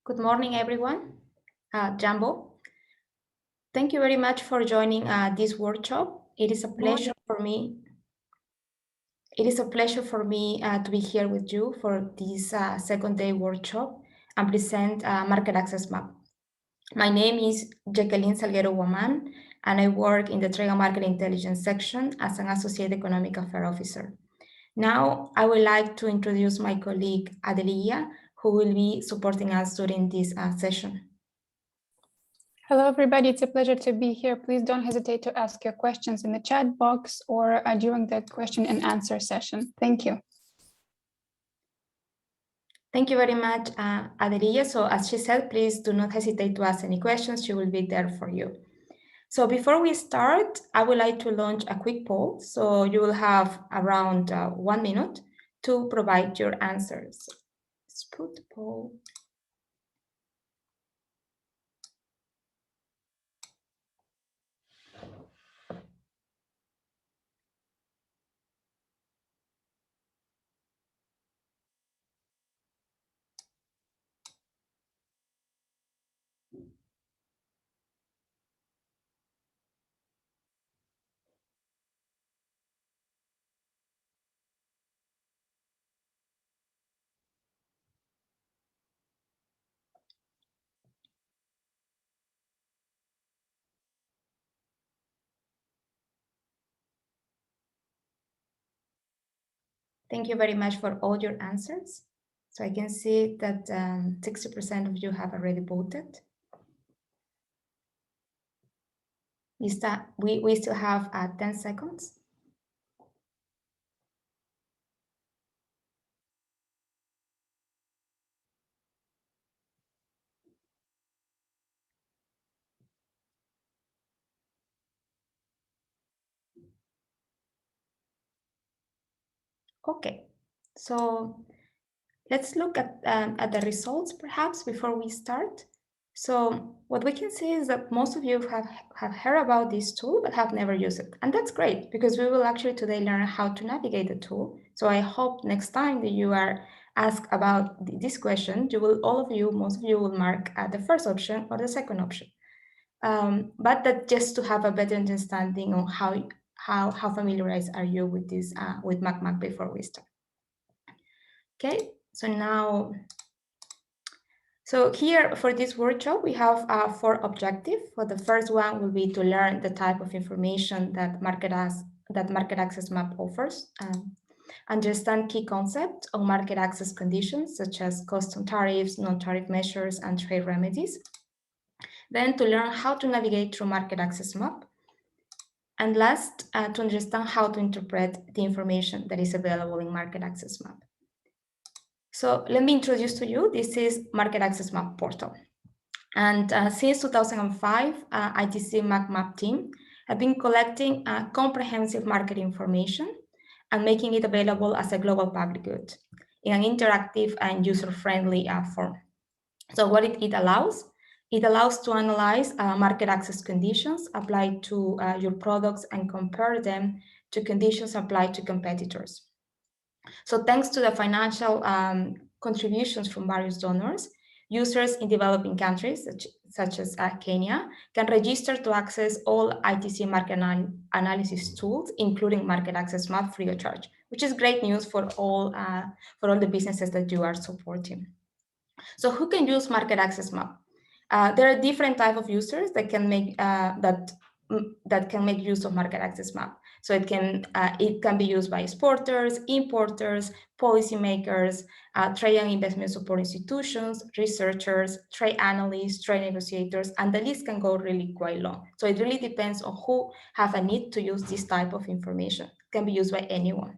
Good morning, everyone. Jambo, thank you very much for joining this workshop. It is a pleasure for me. It is a pleasure for me to be here with you for this second day workshop and present Market Access Map. My name is Jacqueline Salguero, and I work in the Trade and Market Intelligence section as an Associate Economic Affairs Officer. Now, I would like to introduce my colleague Adeliya, who will be supporting us during this session. Hello, everybody. It's a pleasure to be here. Please don't hesitate to ask your questions in the chat box or during the question and answer session. Thank you. Thank you very much, Adeliya. So as she said, please do not hesitate to ask any questions. She will be there for you. So before we start, I would like to launch a quick poll. So you will have around 1 minute to provide your answers. Let's put the poll. Thank you very much for all your answers. So I can see that 60% of you have already voted. We still have 10 seconds. Okay, so let's look at the results perhaps before we start. So what we can see is that most of you have heard about this tool but have never used it. And that's great because we will actually today learn how to navigate the tool. So I hope next time that you are asked about this question, most of you will mark the first option or the second option. But that just to have a better understanding on how familiarized are you with this with MacMac before we start. Okay, so here for this workshop, we have 4 objectives. For the first one will be to learn the type of information that market access map offers, understand key concepts on market access conditions, such as custom tariffs, non-tariff measures, and trade remedies. Then to learn how to navigate through market access map. And last, to understand how to interpret the information that is available in market access map. So let me introduce to you, this is Market Access Map portal. And since 2005, ITC Map team have been collecting comprehensive market information and making it available as a global public good in an interactive and user-friendly form. So what it allows? It allows to analyze market access conditions applied to your products and compare them to conditions applied to competitors. So thanks to the financial contributions from various donors, users in developing countries, such as Kenya, can register to access all ITC market analysis tools, including Market Access Map, free of charge, which is great news for all the businesses that you are supporting. So who can use Market Access Map? There are different types of users that can make that can make use of Market Access Map. So it can be used by exporters, importers, policymakers, trade and investment support institutions, researchers, trade analysts, trade negotiators, and the list can go really quite long. So it really depends on who have a need to use this type of information. It can be used by anyone.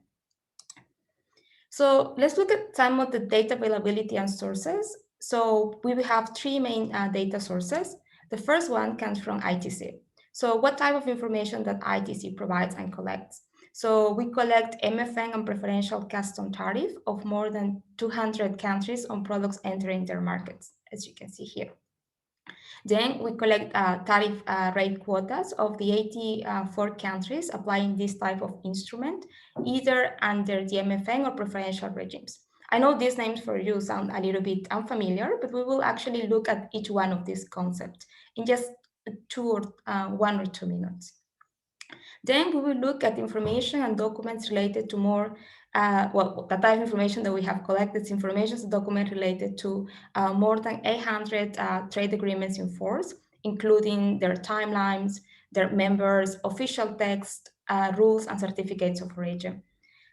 So let's look at some of the data availability and sources. So we will have 3 main data sources. The first one comes from ITC. So what type of information that ITC provides and collects? So we collect MFN and preferential custom tariff of more than 200 countries on products entering their markets, as you can see here. Then we collect tariff rate quotas of the 84 countries applying this type of instrument, either under the MFN or preferential regimes. I know these names for you sound a little bit unfamiliar, but we will actually look at each one of these concepts in just 1 or 2 minutes. Then we will look at information and documents related to more, the type of information that we have collected is information and document related to more than 800 trade agreements in force, including their timelines, their members, official text, rules, and certificates of origin.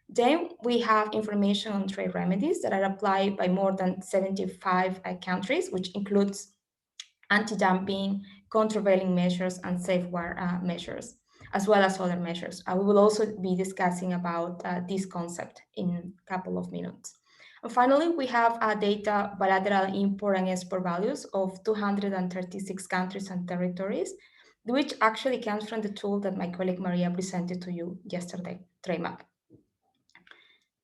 Then we have information on trade remedies that are applied by more than 75 countries, which includes anti-dumping, countervailing measures, and safeguard measures, as well as other measures. We will also be discussing about this concept in a couple of minutes. And finally, we have data bilateral import and export values of 236 countries and territories, which actually comes from the tool that my colleague Maria presented to you yesterday, TradeMap.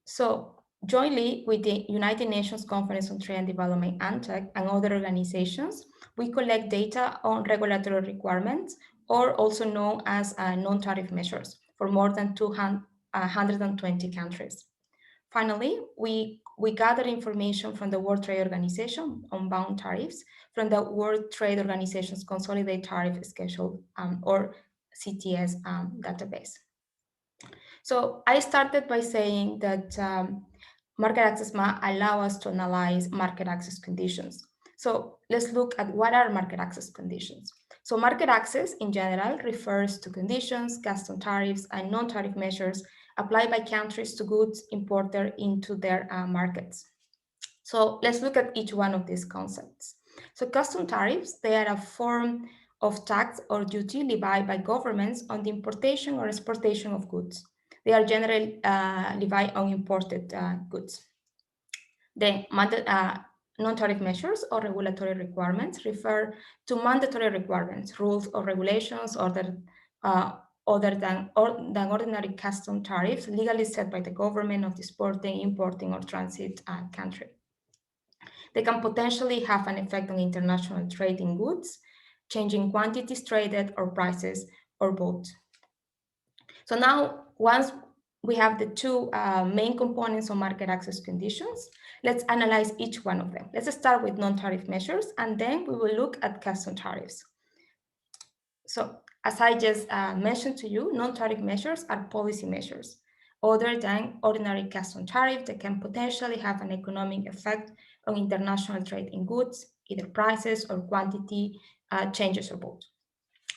So jointly with the United Nations Conference on Trade and Development, ANTEC, and other organizations, we collect data on regulatory requirements, or also known as non-tariff measures, for more than 120 countries. Finally, we gather information from the World Trade Organization on bound tariffs, from the World Trade Organization's Consolidated Tariff Schedule, or CTS database. So I started by saying that market access map allow us to analyze market access conditions. So let's look at what are market access conditions. So market access in general refers to conditions, custom tariffs, and non-tariff measures applied by countries to goods imported into their markets. So let's look at each one of these concepts. So custom tariffs, they are a form of tax or duty levied by governments on the importation or exportation of goods. They are generally levied on imported goods. Then non-tariff measures or regulatory requirements refer to mandatory requirements, rules or regulations other than ordinary custom tariffs legally set by the government of the exporting, importing, or transit country. They can potentially have an effect on international trade in goods, changing quantities traded or prices, or both. So now, once we have the two main components of market access conditions, let's analyze each one of them. Let's start with non-tariff measures, and then we will look at custom tariffs. So as I just mentioned to you, non-tariff measures are policy measures other than ordinary custom tariff that can potentially have an economic effect on international trade in goods, either prices or quantity changes or both.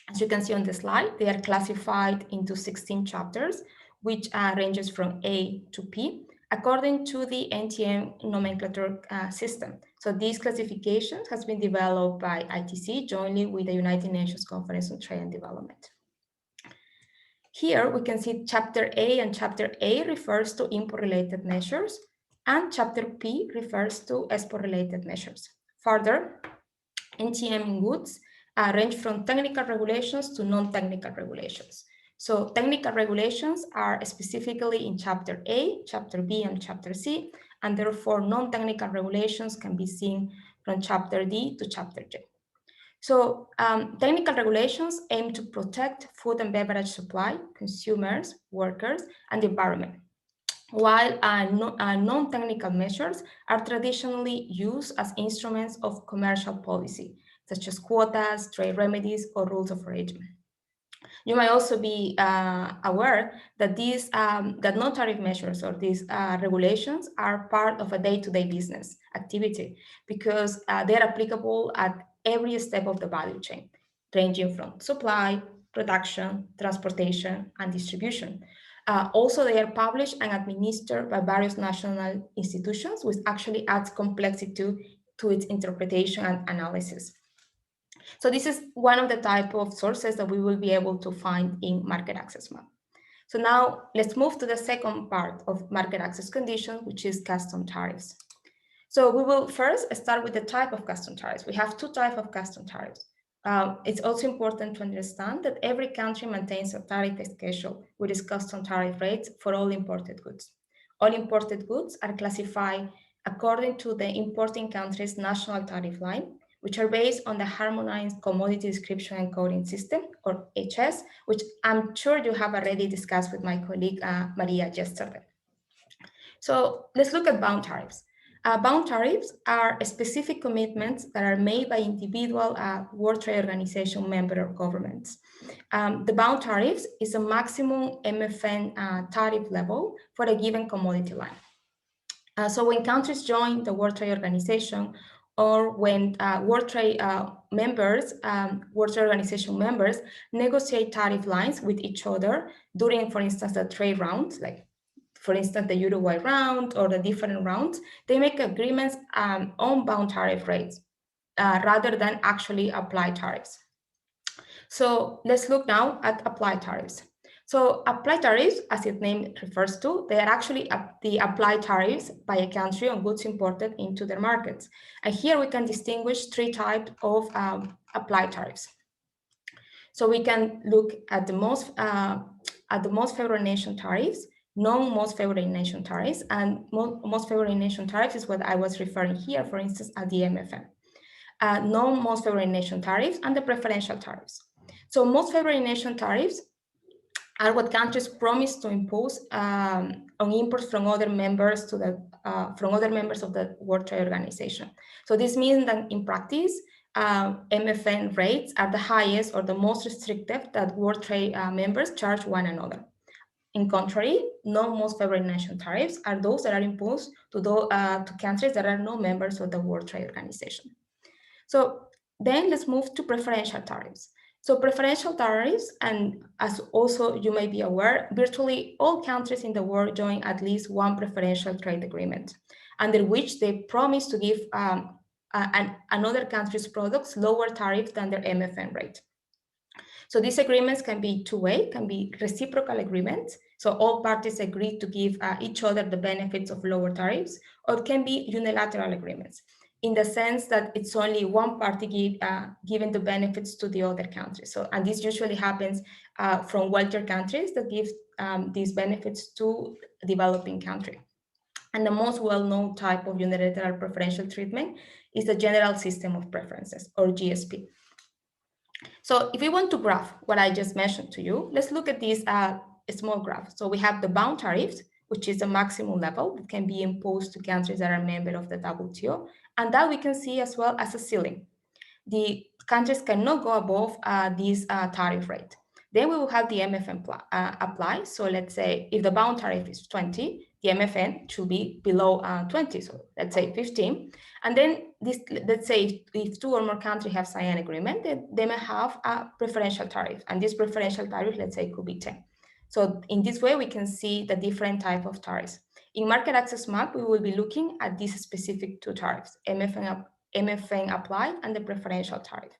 As you can see on the slide, they are classified into 16 chapters, which ranges from A to P, according to the NTM nomenclature system. So this classification has been developed by ITC jointly with the United Nations Conference on Trade and Development. Here we can see Chapter A, and Chapter A refers to import-related measures, and Chapter P refers to export-related measures. Further, NTM in goods range from technical regulations to non-technical regulations. So technical regulations are specifically in Chapter A, Chapter B, and Chapter C, and therefore non-technical regulations can be seen from Chapter D to Chapter J. So technical regulations aim to protect food and beverage supply, consumers, workers, and the environment, while non-technical measures are traditionally used as instruments of commercial policy, such as quotas, trade remedies, or rules of origin. You might also be aware that these that non-tariff measures or these regulations are part of a day-to-day business activity, because they are applicable at every step of the value chain, ranging from supply, production, transportation, and distribution. Also, they are published and administered by various national institutions, which actually adds complexity to its interpretation and analysis. So this is one of the type of sources that we will be able to find in market access map. So now let's move to the second part of market access conditions, which is custom tariffs. So we will first start with the type of custom tariffs. We have two types of custom tariffs. It's also important to understand that every country maintains a tariff schedule with its custom tariff rates for all imported goods. All imported goods are classified according to the importing country's national tariff line, which are based on the Harmonized Commodity Description and Coding System, or HS, which I'm sure you have already discussed with my colleague Maria yesterday. So let's look at bound tariffs. Bound tariffs are specific commitments that are made by individual World Trade Organization member governments. The bound tariffs is a maximum MFN tariff level for a given commodity line. So when countries join the World Trade Organization, or when World Trade Organization members negotiate tariff lines with each other during, for instance, the trade rounds, like for instance, the Uruguay round or the different rounds, they make agreements on bound tariff rates rather than actually apply tariffs. So let's look now at applied tariffs. So applied tariffs, as its name refers to, they are actually the applied tariffs by a country on goods imported into their markets. And here we can distinguish three types of applied tariffs. So we can look at the most favored nation tariffs, non-most favored nation tariffs, and most favored nation tariffs is what I was referring here, for instance, at the MFN. Non-most favored nation tariffs and the preferential tariffs. So most favored nation tariffs are what countries promise to impose on imports from other members of the World Trade Organization. So this means that in practice, MFN rates are the highest or the most restrictive that World Trade members charge one another. In contrary, non-most favored nation tariffs are those that are imposed to countries that are not members of the World Trade Organization. So then let's move to preferential tariffs. So preferential tariffs, and as also you may be aware, virtually all countries in the world join at least one preferential trade agreement, under which they promise to give another country's products lower tariff than their MFN rate. So these agreements can be two-way, can be reciprocal agreements. So all parties agree to give each other the benefits of lower tariffs, or it can be unilateral agreements, in the sense that it's only one party giving the benefits to the other country. So, and this usually happens from wealthier countries that give these benefits to developing country. And the most well-known type of unilateral preferential treatment is the General System of Preferences, or GSP. So if we want to graph what I just mentioned to you, let's look at this small graph. So we have the bound tariffs, which is the maximum level that can be imposed to countries that are member of the WTO, and that we can see as well as a ceiling. The countries cannot go above this tariff rate. Then we will have the MFN apply. So let's say if the bound tariff is 20, the MFN should be below 20, so let's say 15. And then this, let's say if two or more countries have signed an agreement, they may have a preferential tariff. And this preferential tariff, let's say, could be 10. So in this way, we can see the different type of tariffs. In market access map, we will be looking at these specific two tariffs, MFN applied and the preferential tariff.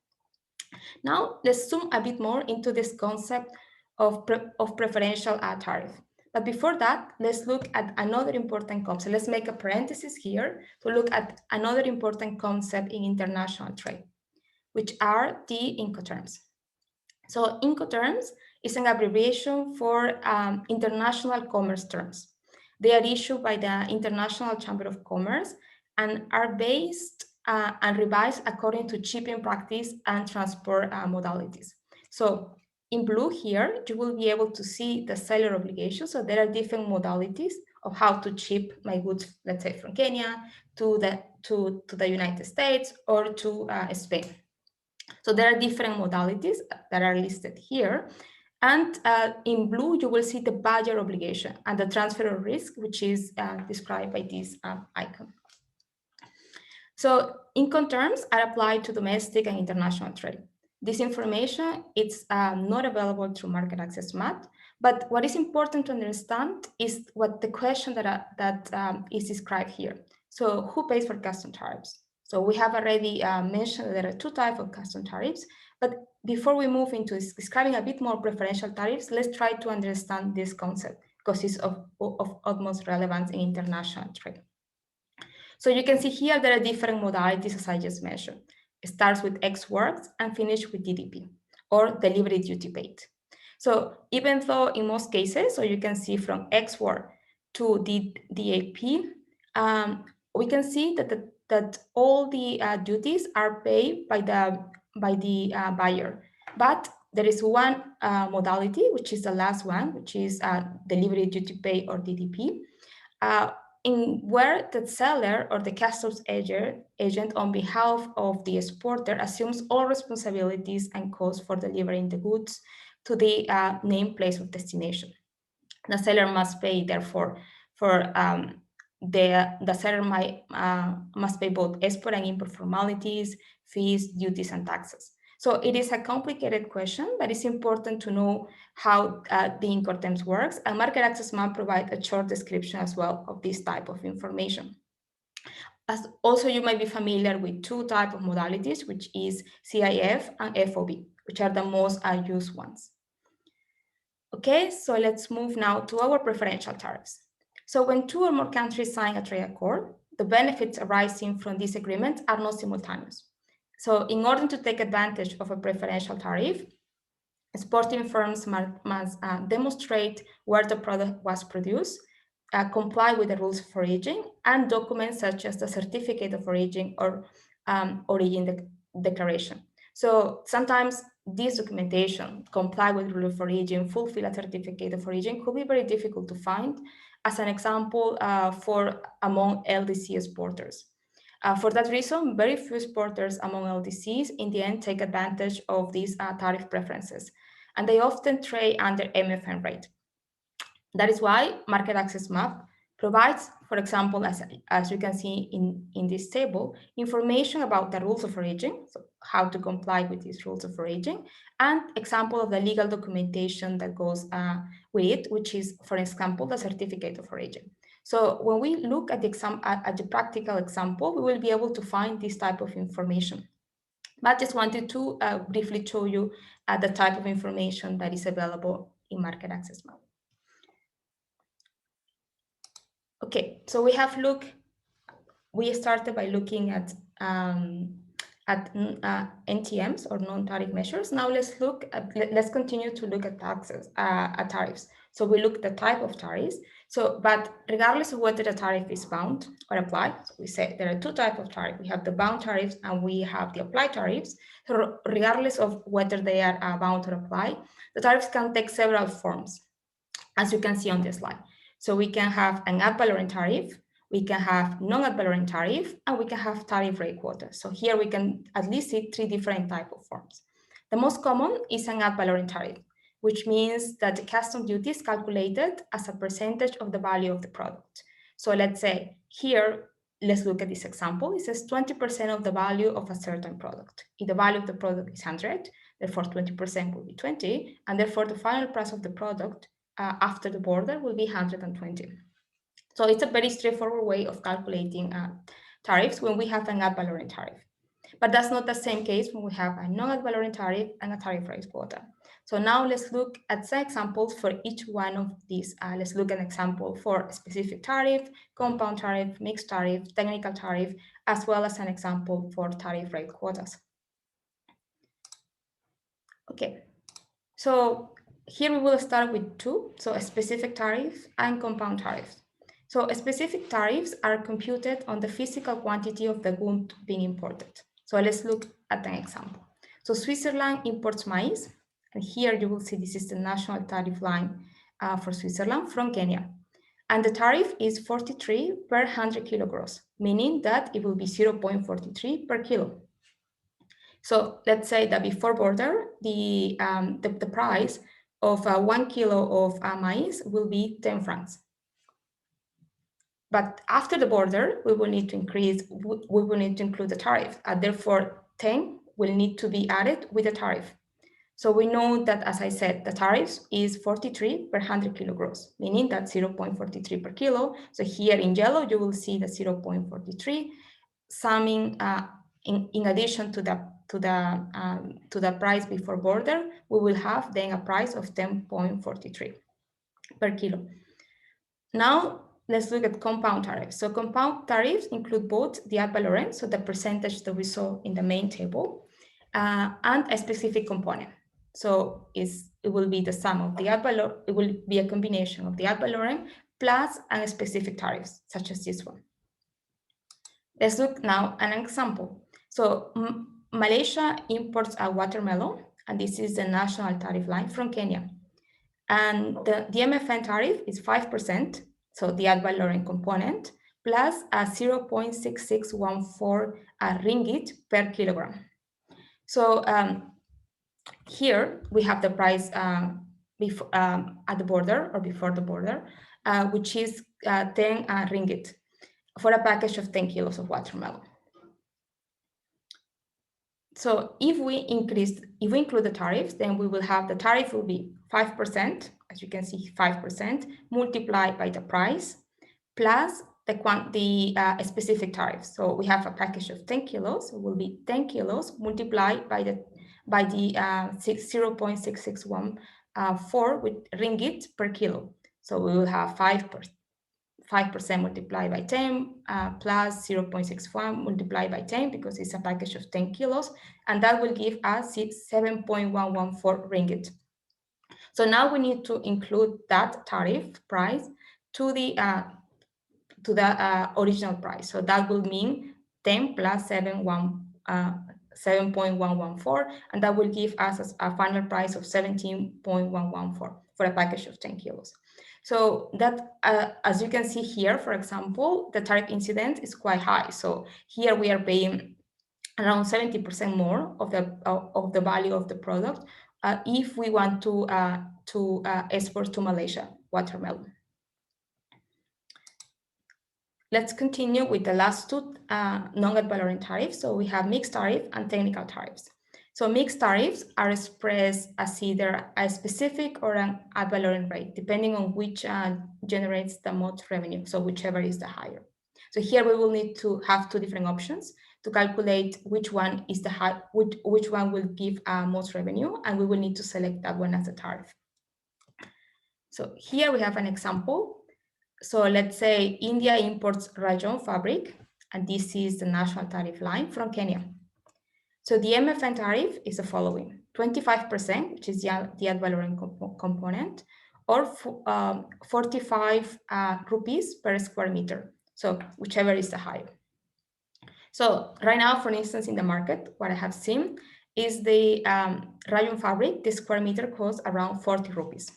Now, let's zoom a bit more into this concept of preferential tariff. But before that, let's look at another important concept. Let's make a parenthesis here to look at another important concept in international trade, which are the Incoterms. So Incoterms is an abbreviation for international commerce terms. They are issued by the International Chamber of Commerce and are based and revised according to shipping practice and transport modalities. So in blue here, you will be able to see the seller obligations. So there are different modalities of how to ship my goods, let's say from Kenya to the United States or to Spain. So there are different modalities that are listed here. And in blue, you will see the buyer obligation and the transfer of risk, which is described by this icon. So Incoterms are applied to domestic and international trade. This information is not available through market access map, but what is important to understand is what the question that is described here. So who pays for custom tariffs? So we have already mentioned that there are two types of custom tariffs, but before we move into describing a bit more preferential tariffs, let's try to understand this concept because it's of utmost relevance in international trade. So you can see here there are different modalities as I just mentioned. It starts with ex works and finish with DDP or delivery duty paid. So even though in most cases, so you can see from ex work to DAP, we can see that all the duties are paid by the buyer, but there is one modality, which is the last one, which is delivery duty paid or DDP, in where the seller or the customs agent on behalf of the exporter assumes all responsibilities and costs for delivering the goods to the named place of destination. The seller must pay, therefore, for the seller must pay both export and import formalities, fees, duties, and taxes. So it is a complicated question, but it's important to know how the Incoterms works, and market access map provides a short description as well of this type of information. As also, you might be familiar with two types of modalities, which is CIF and FOB, which are the most used ones. Okay, so let's move now to our preferential tariffs. So when two or more countries sign a trade accord, the benefits arising from this agreement are not simultaneous. So in order to take advantage of a preferential tariff, exporting firms must demonstrate where the product was produced, comply with the rules of origin, and documents such as the certificate of origin or origin declaration. So sometimes this documentation, comply with rule of origin, fulfill a certificate of origin, could be very difficult to find. As an example, for among LDC exporters. For that reason, very few exporters among LDCs in the end take advantage of these tariff preferences, and they often trade under MFN rate. That is why market access map provides, for example, as you can see in this table, information about the rules of origin, so how to comply with these rules of origin, and example of the legal documentation that goes with it, which is, for example, the certificate of origin. So when we look at the practical example, we will be able to find this type of information. But just wanted to briefly show you the type of information that is available in market access map. Okay, so we started by looking at NTMs or non-tariff measures. Now let's continue to look at taxes, at tariffs. So we look at the type of tariffs. So, but regardless of whether the tariff is bound or applied, so we say there are two types of tariff. We have the bound tariffs and we have the applied tariffs. So regardless of whether they are bound or applied, the tariffs can take several forms, as you can see on this slide. So we can have an ad valorem tariff, we can have non-ad valorem tariff, and we can have tariff rate quota. So here we can at least see three different types of forms. The most common is an ad valorem tariff, which means that the custom duty is calculated as a percentage of the value of the product. So let's say here, let's look at this example. It says 20% of the value of a certain product. If the value of the product is 100, therefore 20% will be 20, and therefore the final price of the product after the border will be 120. So it's a very straightforward way of calculating tariffs when we have an ad valorem tariff. But that's not the same case when we have a non-ad valorem tariff and a tariff rate quota. So now let's look at some examples for each one of these. Let's look at an example for a specific tariff, compound tariff, mixed tariff, technical tariff, as well as an example for tariff rate quotas. Okay, so here we will start with two, so a specific tariff and compound tariffs. So specific tariffs are computed on the physical quantity of the good being imported. So let's look at an example. So Switzerland imports maize, and here you will see this is the national tariff line for Switzerland from Kenya. And the tariff is 43 per 100 kilo gross, meaning that it will be 0.43 per kilo. So let's say that before border, the price of 1 kilo of maize will be 10 francs. But after the border, we will need to include the tariff. Therefore, 10 will need to be added with the tariff. So we know that, as I said, the tariff is 43 per 100 kilo gross, meaning that 0.43 per kilo. So here in yellow, you will see the 0.43, summing in addition to the price before border, we will have then a price of 10.43 per kilo. Now, let's look at compound tariffs. So compound tariffs include both the ad valorem, so the percentage that we saw in the main table, and a specific component. So it will be the sum of the ad valorem, it will be a combination of the ad valorem plus a specific tariffs, such as this one. Let's look now at an example. So Malaysia imports a watermelon, and this is the national tariff line from Kenya. And the MFN tariff is 5%, so the ad valorem component, plus a 0.6614 ringgit per kilogram. So here we have the price at the border or before the border, which is 10 ringgit for a package of 10 kilos of watermelon. So if we include the tariffs, then we will have the tariff will be 5%, as you can see, 5% multiplied by the price plus the specific tariff. So we have a package of 10 kilos, it will be 10 kilos multiplied by the 0.6614 with ringgit per kilo. So we will have 5% multiplied by 10 plus 0.61 multiplied by 10 because it's a package of 10 kilos, and that will give us 7.114 ringgit. So now we need to include that tariff price to the original price. So that will mean 10 plus 7.114, and that will give us a final price of 17.114 for a package of 10 kilos. So that, as you can see here, for example, the tariff incidence is quite high. So here we are paying around 70% more of the value of the product if we want to export to Malaysia watermelon. Let's continue with the last two non-ad valorem tariffs. So we have mixed tariff and technical tariffs. So mixed tariffs are expressed as either a specific or an ad valorem rate, depending on which generates the most revenue, so whichever is the higher. So here we will need to have two different options to calculate which one is the high, which one will give most revenue, and we will need to select that one as a tariff. So here we have an example. So let's say India imports rayon fabric, and this is the national tariff line from Kenya. So the MFN tariff is the following: 25%, which is the ad valorem component, or 45 rupees per square meter. So whichever is the higher. So right now, for instance, in the market, what I have seen is the rayon fabric, the square meter costs around 40 rupees.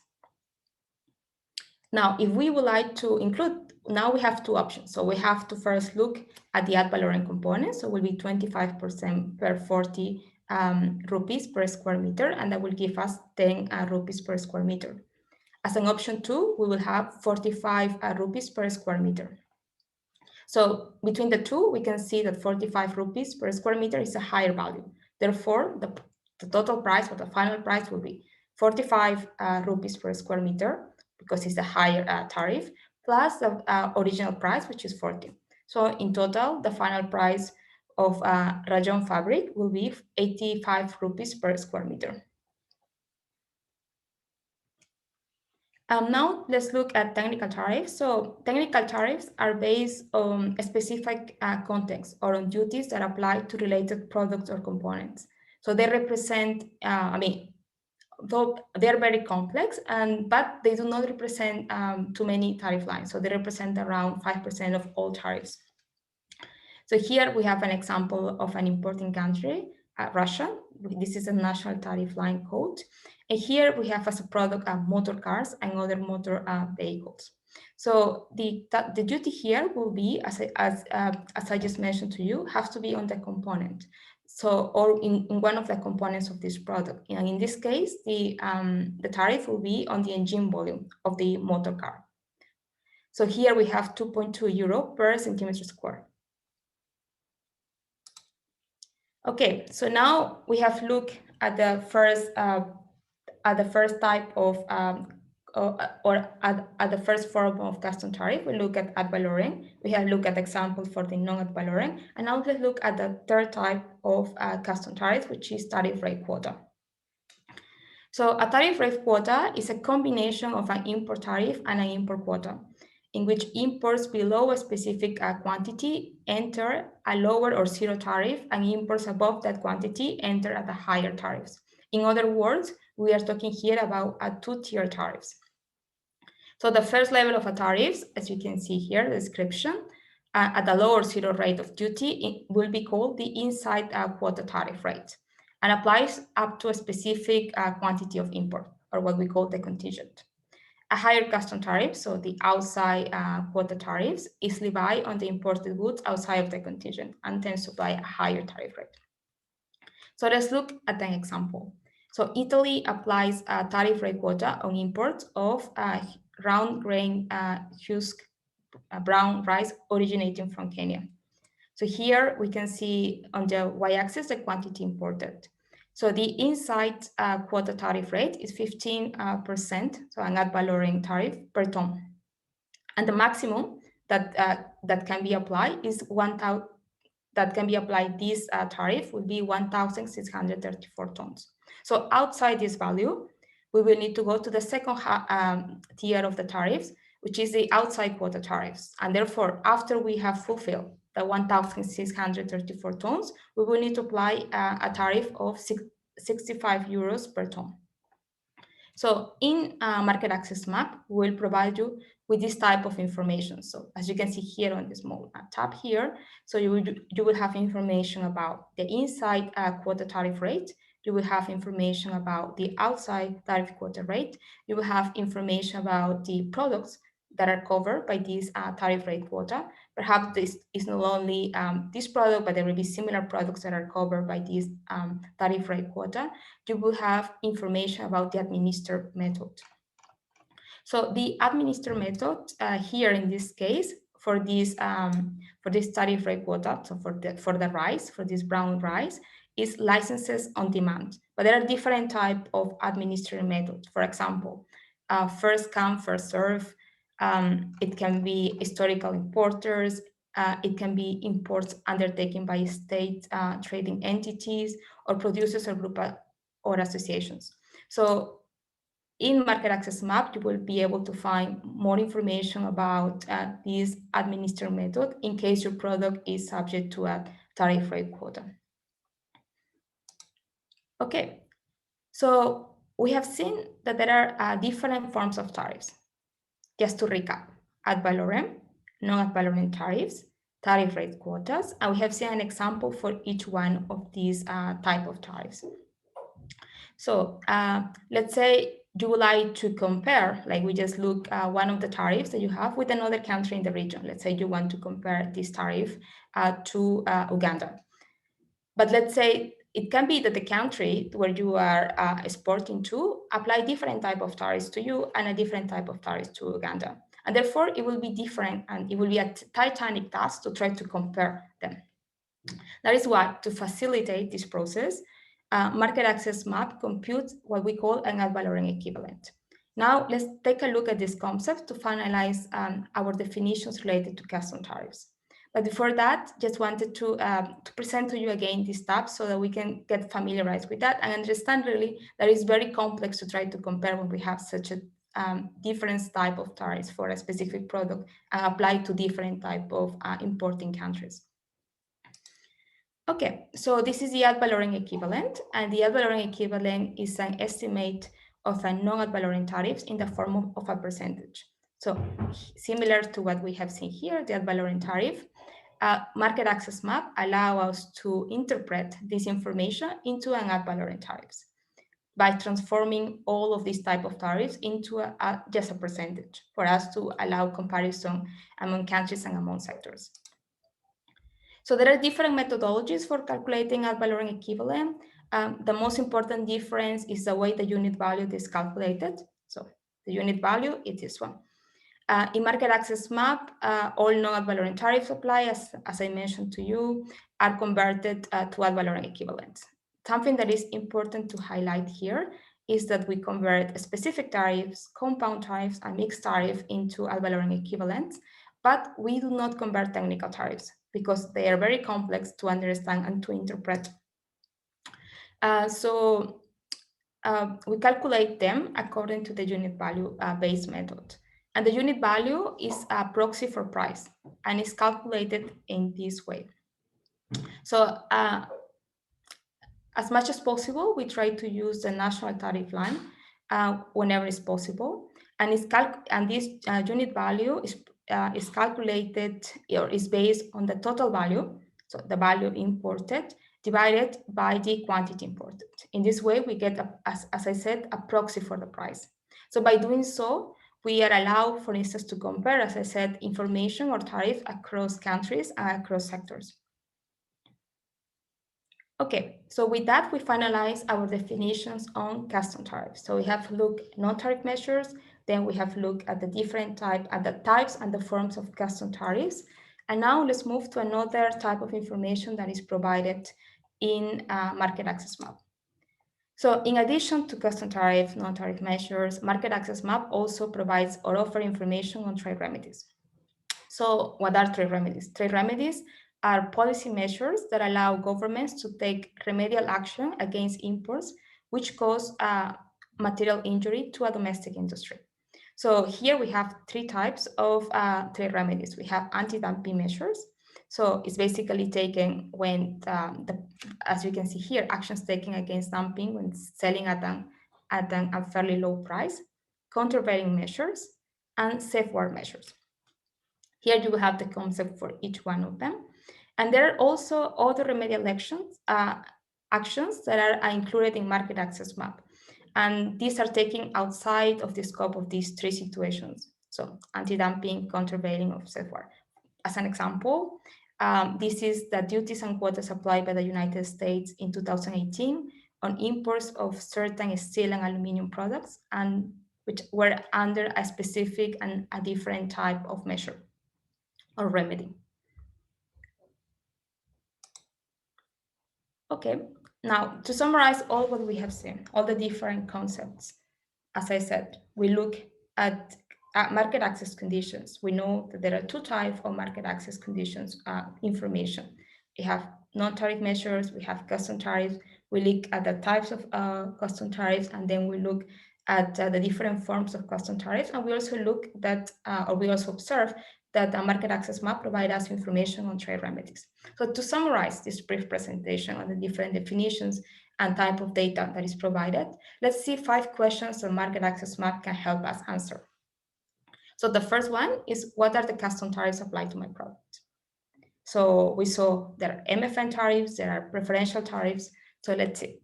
Now, if we would like to include, now we have two options. So we have to first look at the ad valorem component. So it will be 25% per 40 rupees per square meter, and that will give us 10 rupees per square meter. As an option two, we will have 45 rupees per square meter. So between the two, we can see that 45 rupees per square meter is a higher value. Therefore, the total price or the final price will be 45 rupees per square meter, because it's the higher tariff, plus the original price, which is 40. So in total, the final price of rayon fabric will be 85 rupees per square meter. Now let's look at technical tariffs. So technical tariffs are based on a specific context or on duties that apply to related products or components. So they represent, though they're very complex, but they do not represent too many tariff lines. So they represent around 5% of all tariffs. So here we have an example of an importing country, Russia. This is a national tariff line code. And here we have as a product motor cars and other motor vehicles. So the duty here will be, as I just mentioned to you, has to be on the component. So, or in one of the components of this product. And in this case, the tariff will be on the engine volume of the motor car. So here we have 2.2 euro per centimeter square. Okay, so now we have looked at the first type of at the first form of custom tariff. We look at ad valorem. We have looked at examples for the non-ad valorem, and now let's look at the third type of custom tariff, which is tariff rate quota. So a tariff rate quota is a combination of an import tariff and an import quota, in which imports below a specific quantity enter a lower or zero tariff, and imports above that quantity enter at the higher tariffs. In other words, we are talking here about a two-tier tariffs. So the first level of a tariffs, as you can see here, the description, at the lower zero rate of duty, it will be called the inside quota tariff rate, and applies up to a specific quantity of import, or what we call the contingent. A higher custom tariff, so the outside quota tariffs, is levied on the imported goods outside of the contingent and tends to apply a higher tariff rate. So let's look at an example. So Italy applies a tariff rate quota on imports of round grain husk brown rice originating from Kenya. So here we can see on the y-axis the quantity imported. So the inside quota tariff rate is 15%, so an ad valorem tariff per ton. And the maximum that can be applied is 1,000. That can be applied. This tariff will be 1,634 tons. So outside this value, we will need to go to the second tier of the tariffs, which is the outside quota tariffs. And therefore, after we have fulfilled the 1,634 tons, we will need to apply a tariff of 65 euros per ton. So in market access map, we'll provide you with this type of information. So as you can see here on this small tab here, so you will have information about the inside quota tariff rate. You will have information about the outside tariff quota rate. You will have information about the products that are covered by this tariff rate quota. Perhaps this is not only this product, but there will be similar products that are covered by this tariff rate quota. You will have information about the administered method. So the administered method here in this case for this tariff rate quota, so for the rice, for this brown rice, is licenses on demand. But there are different types of administered methods. For example, first come, first serve. It can be historical importers. It can be imports undertaken by state trading entities or producers or group or associations. So in market access map, you will be able to find more information about this administered method in case your product is subject to a tariff rate quota. Okay, so we have seen that there are different forms of tariffs. Just to recap, ad valorem, non-ad valorem tariffs, tariff rate quotas, and we have seen an example for each one of these type of tariffs. So let's say you would like to compare, like we just look one of the tariffs that you have with another country in the region. Let's say you want to compare this tariff to Uganda. But let's say it can be that the country where you are exporting to apply different type of tariffs to you and a different type of tariffs to Uganda. And therefore, it will be different and it will be a titanic task to try to compare them. That is why, to facilitate this process, market access map computes what we call an ad valorem equivalent. Now, let's take a look at this concept to finalize our definitions related to custom tariffs. But before that, just wanted to present to you again this tab so that we can get familiarized with that and understand really that it's very complex to try to compare when we have such a different type of tariffs for a specific product and apply to different type of importing countries. Okay, so this is the ad valorem equivalent, and the ad valorem equivalent is an estimate of a non-ad valorem tariffs in the form of a percentage. So similar to what we have seen here, the ad valorem tariff, market access map allow us to interpret this information into an ad valorem tariffs by transforming all of these type of tariffs into just a percentage for us to allow comparison among countries and among sectors. So there are different methodologies for calculating ad valorem equivalent. The most important difference is the way the unit value is calculated. So the unit value is this one. In market access map, all non-ad valorem tariffs apply, as I mentioned to you, are converted to ad valorem equivalents. Something that is important to highlight here is that we convert specific tariffs, compound tariffs, and mixed tariff into ad valorem equivalents, but we do not convert technical tariffs because they are very complex to understand and to interpret. We calculate them according to the unit value based method. And the unit value is a proxy for price and is calculated in this way. So as much as possible, we try to use the national tariff line whenever it's possible. And this unit value is calculated or is based on the total value, so the value imported, divided by the quantity imported. In this way, we get, as I said, a proxy for the price. So by doing so, We are allowed, for instance, to compare, as I said, information or tariff across countries and across sectors. Okay, so with that, we finalize our definitions on custom tariffs. So we have looked at non-tariff measures, then we have looked at the different types and the forms of custom tariffs. And now let's move to another type of information that is provided in market access map. So in addition to custom tariff, non-tariff measures, market access map also provides or offers information on trade remedies. So what are trade remedies? Trade remedies are policy measures that allow governments to take remedial action against imports which cause material injury to a domestic industry. So here we have three types of trade remedies. We have anti-dumping measures. So it's basically taken when, as you can see here, actions taken against dumping when selling at an unfairly low price, countervailing measures, and safeguard measures. Here you have the concept for each one of them. And there are also other remedial actions that are included in market access map. And these are taken outside of the scope of these three situations. So anti-dumping, countervailing, or safeguard. As an example, this is the duties and quotas applied by the United States in 2018 on imports of certain steel and aluminum products, and which were under a specific and a different type of measure or remedy. Okay, now to summarize all what we have seen, all the different concepts, as I said, we look at market access conditions. We know that there are two types of market access conditions information. We have non-tariff measures, we have custom tariffs, we look at the types of custom tariffs, and then we look at the different forms of custom tariffs, and we also look that, or we also observe that the market access map provides us information on trade remedies. So to summarize this brief presentation on the different definitions and type of data that is provided, let's see 5 questions the market access map can help us answer. So the first one is, what are the custom tariffs applied to my product? So we saw there are MFN tariffs, there are preferential tariffs. So let's see.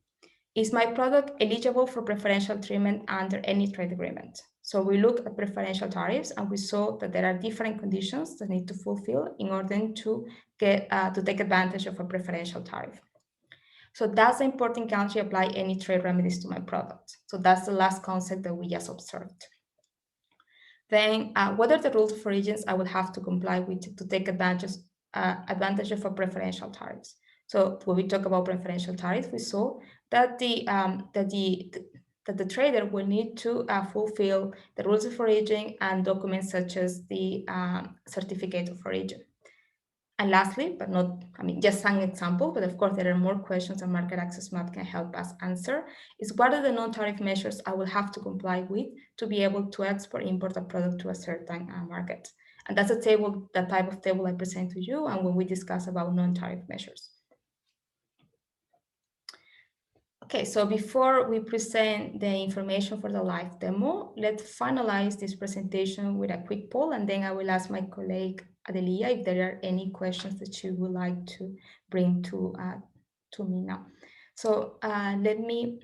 Is my product eligible for preferential treatment under any trade agreement? So we look at preferential tariffs and we saw that there are different conditions that need to fulfill in order to get to take advantage of a preferential tariff. So does the importing country apply any trade remedies to my product? So that's the last concept that we just observed. Then what are the rules of origins I would have to comply with to take advantage of a preferential tariffs? So when we talk about preferential tariffs, we saw that the trader will need to fulfill the rules of origin and documents such as the certificate of origin. And lastly, but not, just an example, but of course there are more questions that market access map can help us answer, is what are the non-tariff measures I will have to comply with to be able to export, import a product to a certain market. And that's a table, the type of table I present to you and when we discuss about non-tariff measures. Okay, so before we present the information for the live demo, let's finalize this presentation with a quick poll, and then I will ask my colleague Adeliya if there are any questions that you would like to bring to me now. So let me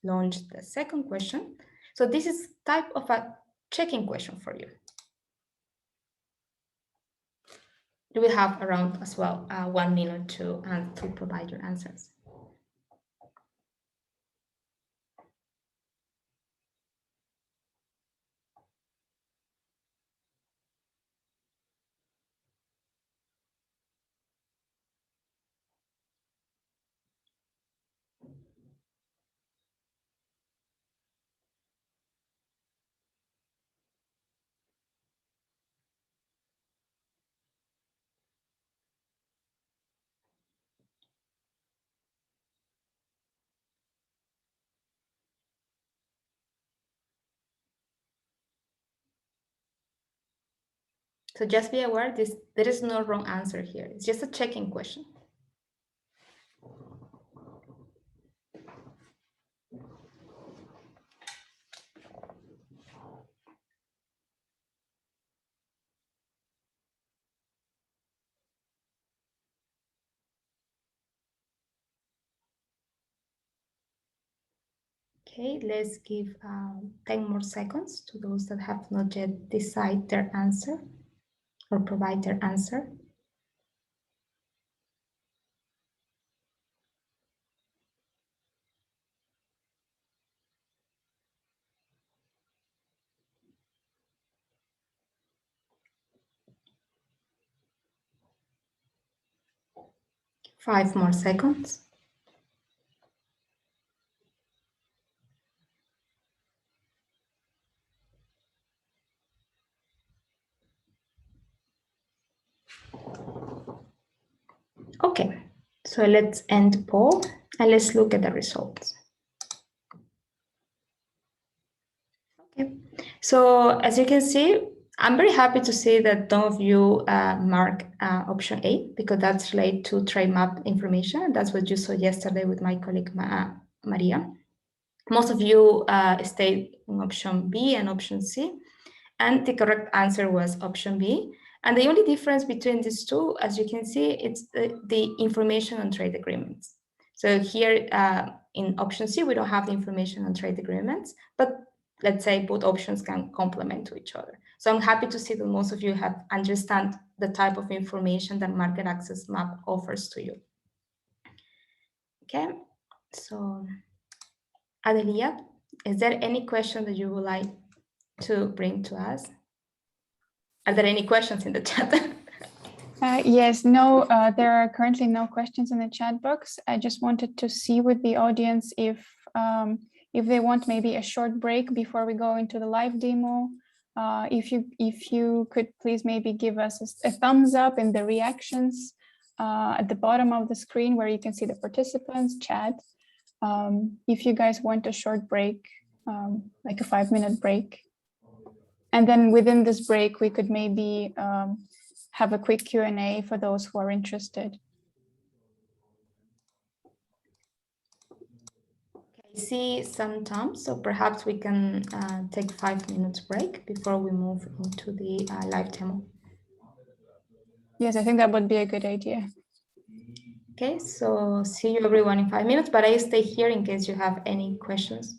launch the second question. So this is type of a checking question for you. You will have around as well 1 minute to provide your answers. So just be aware, there is no wrong answer here. It's just a checking question. Okay, let's give 10 more seconds to those that have not yet decided their answer or provide their answer. Five more seconds. Okay, so let's end the poll and let's look at the results. Okay, so as you can see, I'm very happy to see that none of you mark option A, because that's related to trade map information. That's what you saw yesterday with my colleague Maria. Most of you stayed in option B and option C, and the correct answer was option B. And the only difference between these two, as you can see, it's the information on trade agreements. So here in option C, we don't have the information on trade agreements, but let's say both options can complement to each other. So I'm happy to see that most of you have understand the type of information that market access map offers to you. Okay, so Adeliya, is there any question that you would like to bring to us? Are there any questions in the chat? Yes, no, there are currently no questions in the chat box. I just wanted to see with the audience if they want maybe a short break before we go into the live demo. If you could please maybe give us a thumbs up in the reactions at the bottom of the screen where you can see the participants chat. If you guys want a short break, like a 5-minute break. And then within this break, we could maybe have a quick Q&A for those who are interested. I see some thumbs, so perhaps we can take 5 minutes break before we move into the live demo. Yes, I think that would be a good idea. Okay, so see you everyone in 5 minutes, but I stay here in case you have any questions.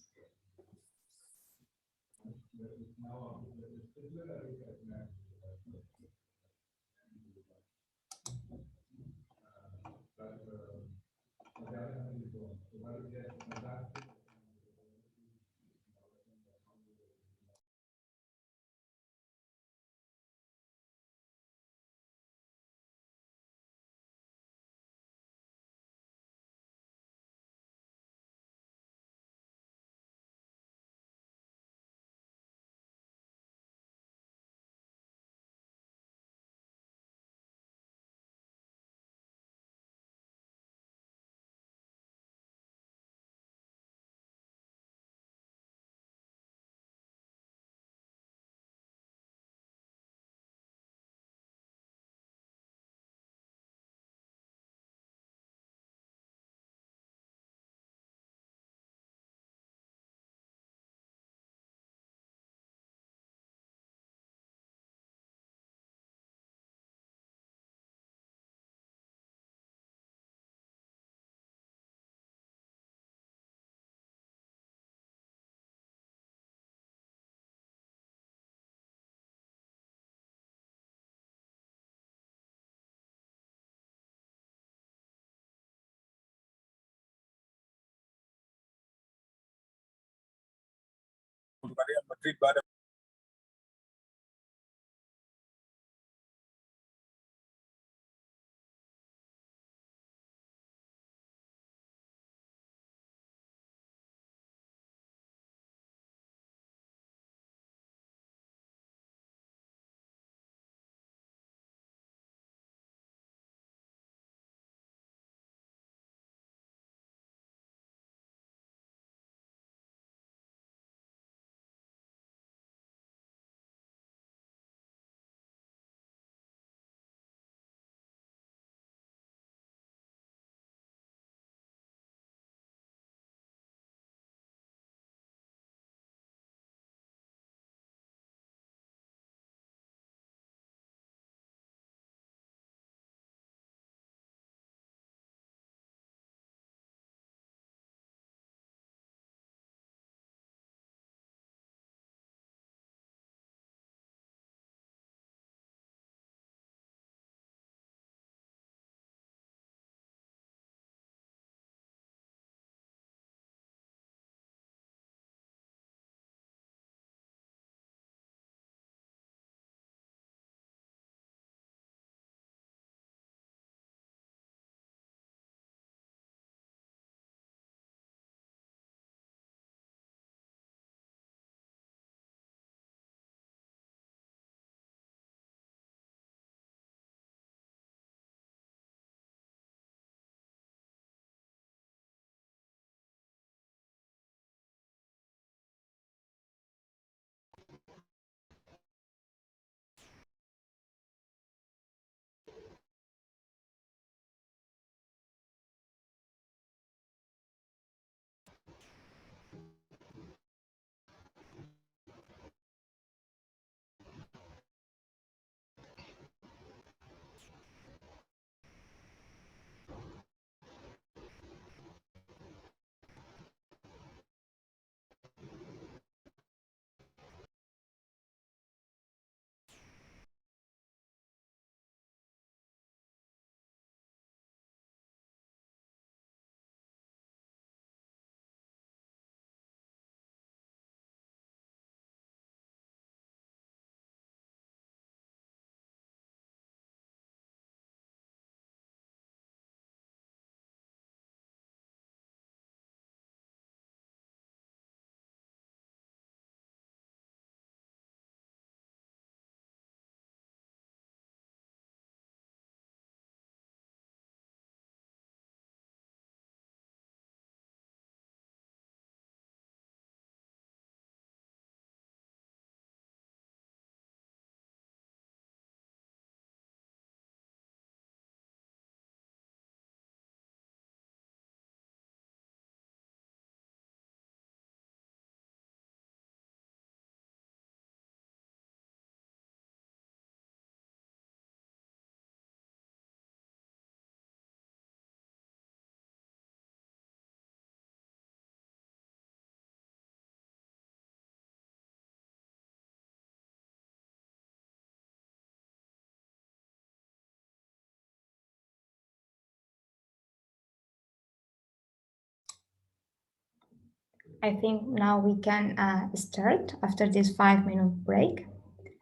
I think now we can start after this 5-minute break.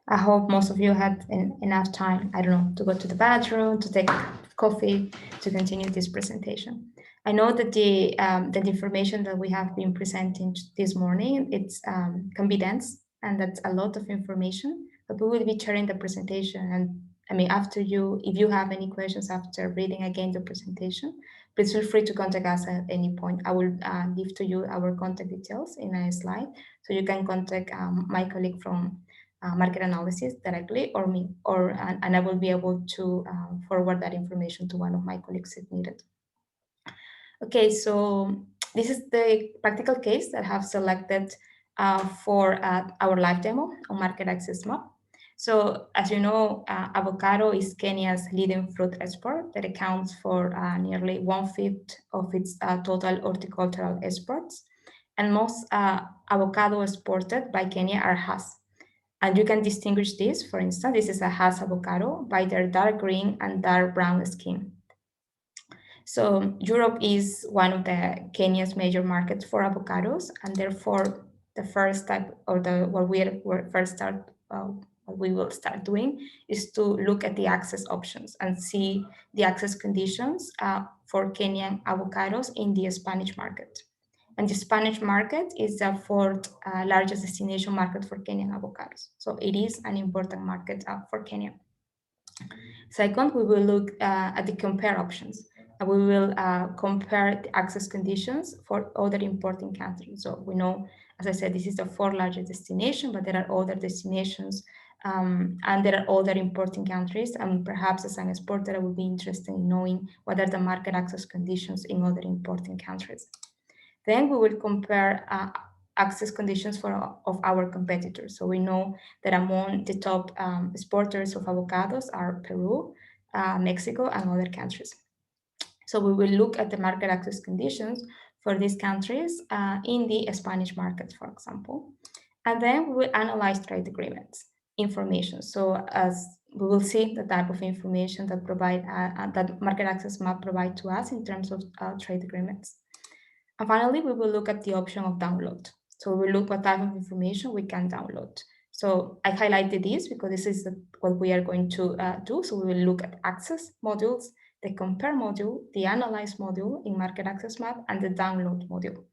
I hope most of you had enough time, I don't know, to go to the bathroom, to take coffee, to continue this presentation. I know that the information that we have been presenting this morning, it's can be dense, and that's a lot of information, but we will be sharing the presentation. And I mean, after you, if you have any questions after reading again the presentation, please feel free to contact us at any point. I will give to you our contact details in a slide, so you can contact my colleague from market analysis directly, or me, or and I will be able to forward that information to one of my colleagues if needed. Okay, so this is the practical case that I have selected for our live demo on market access map. So as you know, avocado is Kenya's leading fruit export that accounts for nearly 1/5 of its total horticultural exports. And most avocado exported by Kenya are Hass. And you can distinguish this, for instance, this is a Hass avocado by their dark green and dark brown skin. So Europe is one of the Kenya's major markets for avocados, and therefore the first step, or what we will start doing is to look at the access options and see the access conditions for Kenyan avocados in the Spanish market. And the Spanish market is the fourth largest destination market for Kenyan avocados. So it is an important market for Kenya. Second, we will look at the compare options. And we will compare the access conditions for other importing countries. So we know, as I said, this is the fourth largest destination, but there are other destinations and there are other importing countries. And perhaps as an exporter, I would be interested in knowing what are the market access conditions in other importing countries. Then we will compare access conditions of our competitors. So we know that among the top exporters of avocados are Peru, Mexico, and other countries. So we will look at the market access conditions for these countries in the Spanish market, for example. And then we will analyze trade agreements information. So as we will see the type of information that that market access map provide to us in terms of trade agreements. And finally, we will look at the option of download. So we will look what type of information we can download. So I highlighted this because this is what we are going to do. So we will look at access modules, the compare module, the analyze module in market access map, and the download module.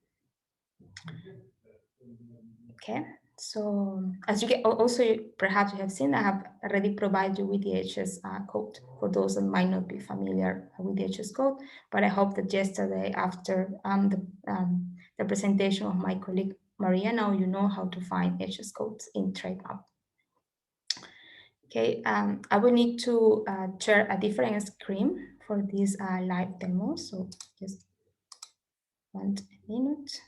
Okay, so as you get, also perhaps you have seen, I have already provided you with the HS code for those that might not be familiar with the HS code, but I hope that yesterday after the presentation of my colleague Maria, now you know how to find HS codes in TradeMap. Okay, I will need to share a different screen for this live demo, so just 1 minute,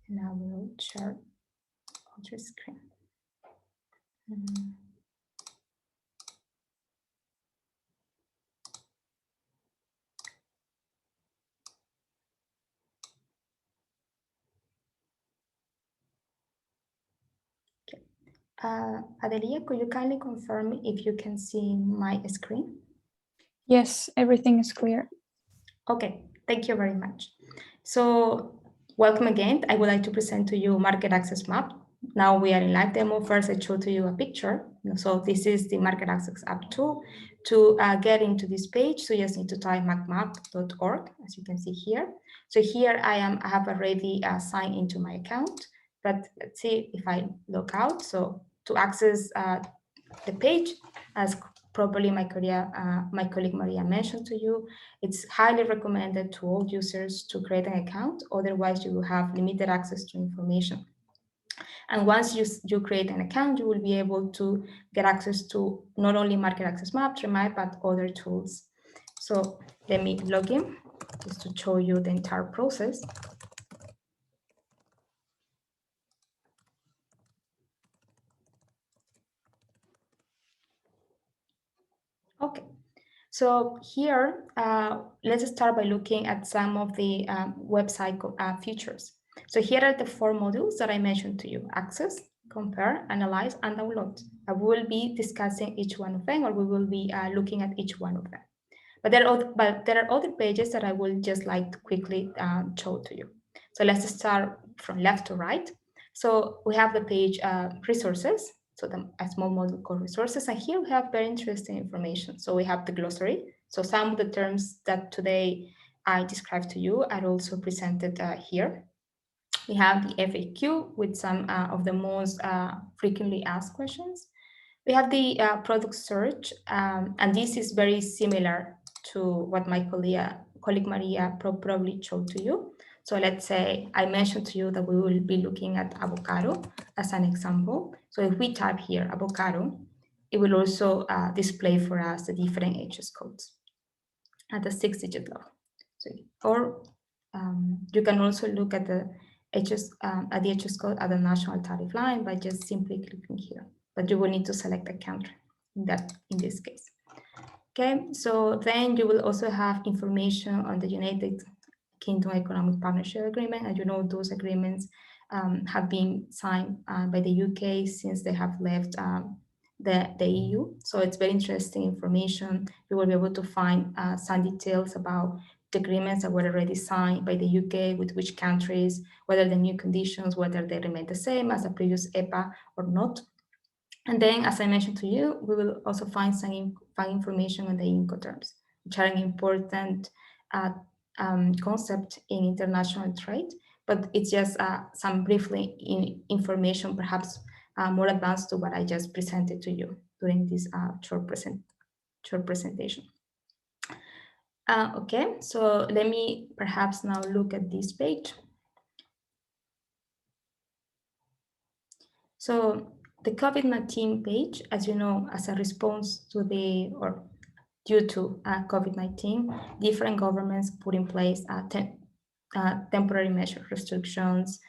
and I will share other screen. Adeliya, could you kindly confirm if you can see my screen? Yes, everything is clear. Okay, thank you very much. So welcome again. I would like to present to you market access map. Now we are in live demo. First, I showed to you a picture. So this is the market access app tool. To get into this page, so you just need to type macmap.org, as you can see here. So here I have already signed into my account, but let's see if I log out. So to access the page, as probably my colleague Maria mentioned to you, it's highly recommended to all users to create an account. Otherwise, you will have limited access to information. And once you create an account, you will be able to get access to not only market access map, Remite, but other tools. So let me log in just to show you the entire process. Okay, so here, let's start by looking at some of the website features. So here are the 4 modules that I mentioned to you: access, compare, analyze, and download. I will be discussing each one of them, or we will be looking at each one of them. But there are other pages that I will just like to quickly show to you. So let's start from left to right. So we have the page resources, so a small module called resources, and here we have very interesting information. So we have the glossary. So some of the terms that today I described to you are also presented here. We have the FAQ with some of the most frequently asked questions. We have the product search, and this is very similar to what my colleague Maria probably showed to you. So let's say I mentioned to you that we will be looking at avocado as an example. So if we type here avocado, it will also display for us the different HS codes at the 6-digit level. So, or you can also look at the HS code at the national tariff line by just simply clicking here. But you will need to select a country in this case. Okay, so then you will also have information on the United Kingdom Economic Partnership Agreement, and you know those agreements have been signed by the UK since they have left the EU. So it's very interesting information. You will be able to find some details about the agreements that were already signed by the UK with which countries, whether the new conditions, whether they remain the same as the previous EPA or not. And then, as I mentioned to you, we will also find some information on the Incoterms, which are an important concept in international trade, but it's just some briefly information, perhaps more advanced to what I just presented to you during this short presentation. Okay, so let me perhaps now look at this page. So the COVID-19 page, as you know, as a response to due to COVID-19, different governments put in place temporary measure restrictions,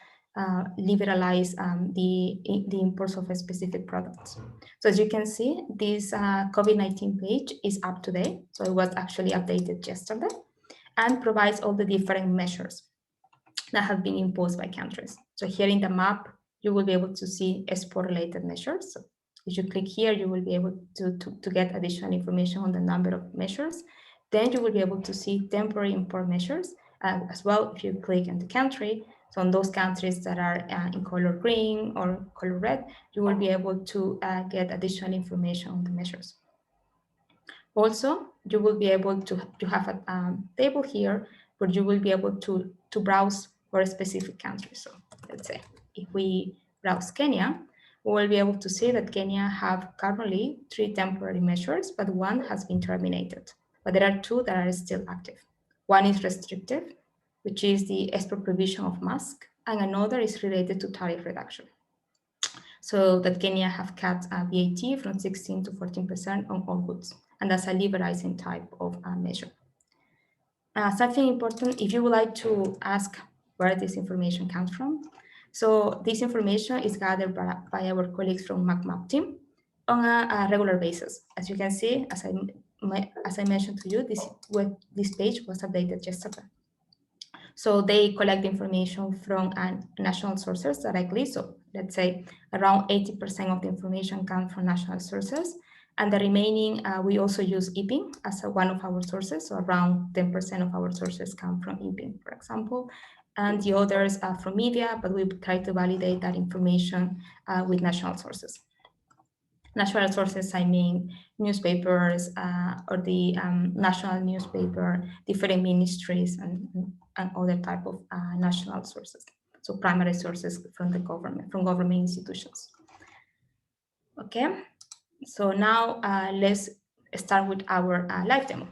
liberalize the imports of specific products. So as you can see, this COVID-19 page is up to date. So it was actually updated yesterday and provides all the different measures that have been imposed by countries. So here in the map, you will be able to see export-related measures. So if you click here, you will be able to get additional information on the number of measures. Then you will be able to see temporary import measures as well. If you click on the country, so on those countries that are in color green or color red, you will be able to get additional information on the measures. Also, you will be able to have a table here where you will be able to browse for a specific country. So let's say if we browse Kenya, we will be able to see that Kenya have currently 3 temporary measures, but one has been terminated. But there are 2 that are still active. One is restrictive, which is the export provision of masks, and another is related to tariff reduction. So that Kenya have cut VAT from 16 to 14% on all goods, and that's a liberalizing type of measure. Something important, if you would like to ask where this information comes from, so this information is gathered by our colleagues from MacMap team on a regular basis. As you can see, as I mentioned to you, this page was updated yesterday. So they collect information from national sources directly. So let's say around 80% of the information comes from national sources. And the remaining, we also use IPIN as one of our sources. So around 10% of our sources come from IPIN, for example. And the others are from media, but we try to validate that information with national sources. National sources, I mean newspapers or the national newspaper, different ministries, and other type of national sources. So primary sources from the government, from government institutions. Okay, so now let's start with our live demo.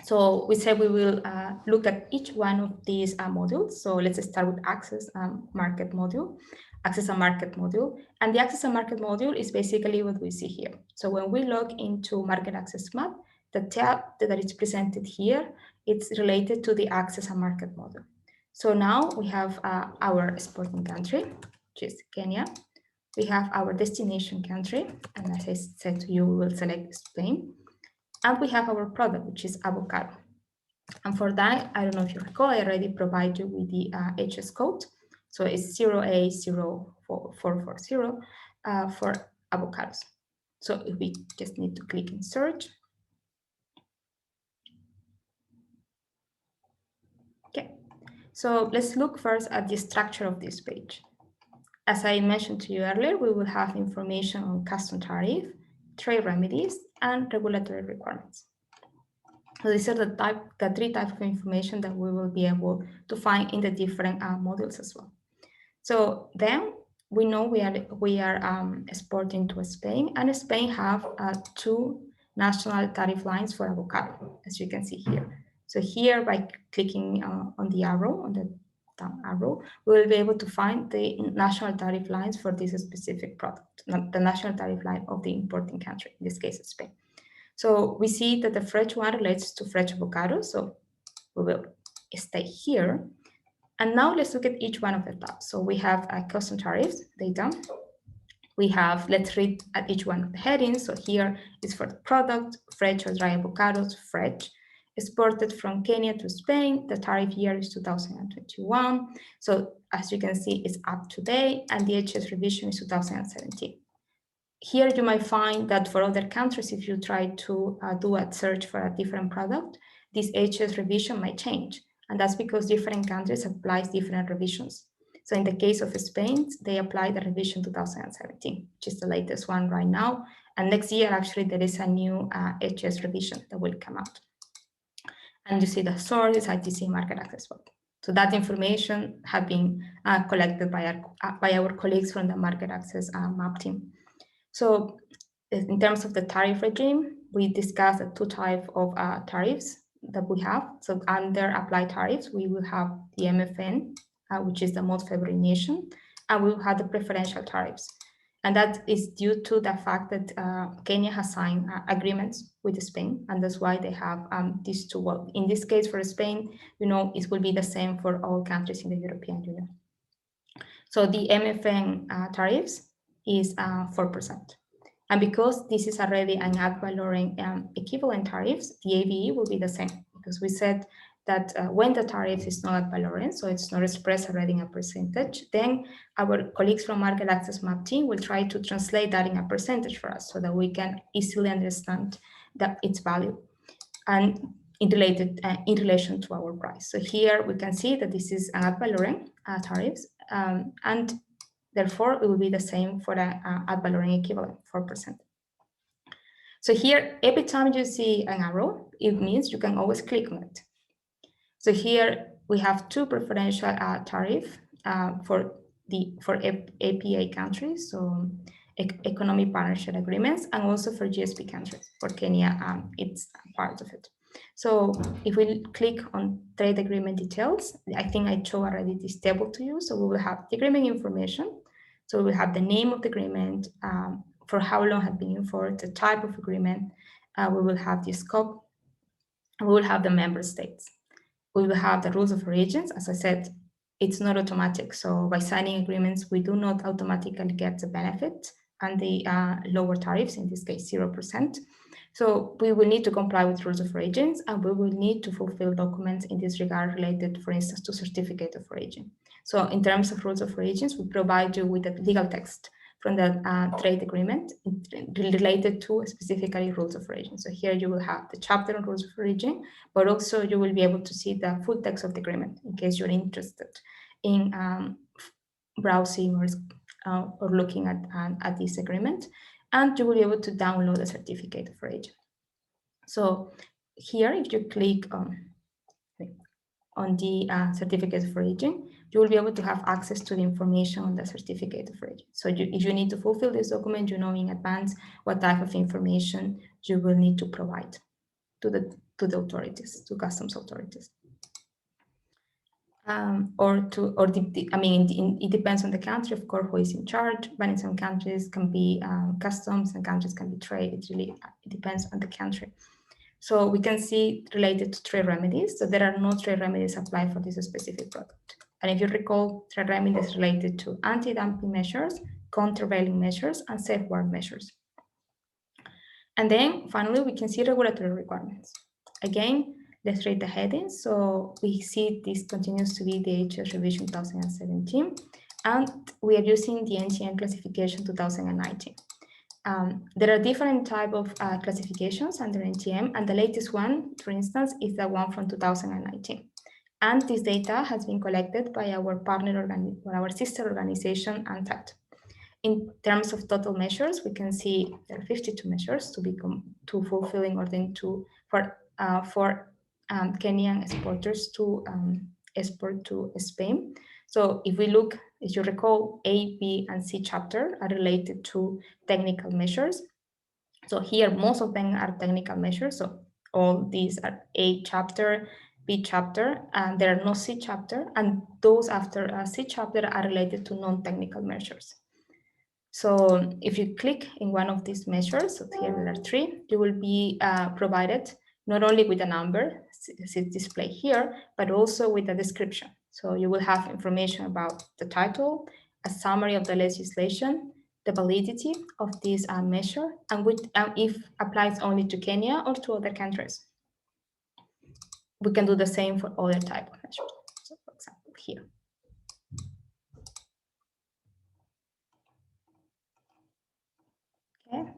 So we said we will look at each one of these modules. So let's start with access market module. Access and market module. And the access and market module is basically what we see here. So when we log into market access map, the tab that is presented here, it's related to the access and market module. So now we have our exporting country, which is Kenya. We have our destination country. And as I said to you, we will select Spain. And we have our product, which is avocado. And for that, I don't know if you recall, I already provided you with the HS code. So it's 0A0440 for avocados. So we just need to click in search. Okay, So let's look first at the structure of this page. As I mentioned to you earlier, we will have information on custom tariff, trade remedies, and regulatory requirements. So these are the three types of information that we will be able to find in the different modules as well. So then we know we are exporting to Spain, and Spain have two national tariff lines for avocado, as you can see here. So here, by clicking on the arrow, on the down arrow, we will be able to find the national tariff lines for this specific product, the national tariff line of the importing country, in this case, Spain. So we see that the fresh one relates to fresh avocado, so we will stay here. And now let's look at each one of the tabs. So we have custom tariffs data. We have, let's read at each one of the headings. So here is for the product, fresh or dry avocados, fresh, exported from Kenya to Spain. The tariff year is 2021. So as you can see, it's up to date, and the HS revision is 2017. Here you might find that for other countries, if you try to do a search for a different product, this HS revision might change. And that's because different countries apply different revisions. So in the case of Spain, they apply the revision 2017, which is the latest one right now. And next year, actually, there is a new HS revision that will come out. And you see the source is ITC market access book. So that information have been collected by our colleagues from the market access map team. So in terms of the tariff regime, we discussed the two types of tariffs that we have. So under applied tariffs, we will have the MFN, which is the most favored nation, and we will have the preferential tariffs. And that is due to the fact that Kenya has signed agreements with Spain, and that's why they have these two. Well, in this case for Spain, it will be the same for all countries in the European Union. So the MFN tariffs is 4%. And because this is already an ad valorem equivalent tariffs, the AVE will be the same, because we said that when the tariff is not ad valorem, so it's not expressed already in a percentage, then our colleagues from Market Access Map team will try to translate that in a percentage for us so that we can easily understand its value and in relation to our price. So here we can see that this is an ad valorem tariffs, and therefore, it will be the same for the ad valorem equivalent, 4%. So here, every time you see an arrow, it means you can always click on it. So here we have two preferential tariff for APA countries, so economic partnership agreements, and also for GSP countries. For Kenya, it's part of it. So if we click on trade agreement details, I think I showed already this table to you. So we will have the agreement information. So we will have the name of the agreement, for how long had been enforced, the type of agreement. We will have the scope. We will have the member states. We will have the rules of origins. As I said, it's not automatic. So by signing agreements, we do not automatically get the benefit and the lower tariffs, in this case, 0%. So we will need to comply with rules of origins, and we will need to fulfill documents in this regard related, for instance, to certificate of origin. So in terms of rules of origins, we provide you with a legal text from the trade agreement related to specifically rules of origin. So here you will have the chapter on rules of origin, but also you will be able to see the full text of the agreement in case you're interested in browsing or looking at this agreement. And you will be able to download the certificate of origin. So here, if you click on the certificate of origin, you will be able to have access to the information on the certificate of origin. So if you need to fulfill this document, you know in advance what type of information you will need to provide to the authorities, to customs authorities. It depends on the country, of course, who is in charge, but in some countries can be customs, and countries can be trade. It depends on the country. So we can see related to trade remedies. So there are no trade remedies applied for this specific product. And if you recall, trade remedies related to anti-dumping measures, countervailing measures, and safeguard measures. And then finally, we can see regulatory requirements. Again, let's read the headings. So we see this continues to be the HS revision 2017, and we are using the NTN classification 2019. There are different type of classifications under NTM, and the latest one, for instance, is the one from 2019. And this data has been collected by our partner or our sister organization, ANTAT. In terms of total measures, we can see there are 52 measures to fulfill in order for Kenyan exporters to export to Spain. So if we look, as you recall, A, B, and C chapter are related to technical measures. So here, most of them are technical measures. So all these are A chapter, B chapter, and there are no C chapter, and those after C chapter are related to non-technical measures. So if you click in one of these measures, so here there are 3, you will be provided not only with a number, as it's displayed here, but also with a description. So you will have information about the title, a summary of the legislation, the validity of this measure, and if applies only to Kenya or to other countries. We can do the same for other type of measures. So for example, here. Okay,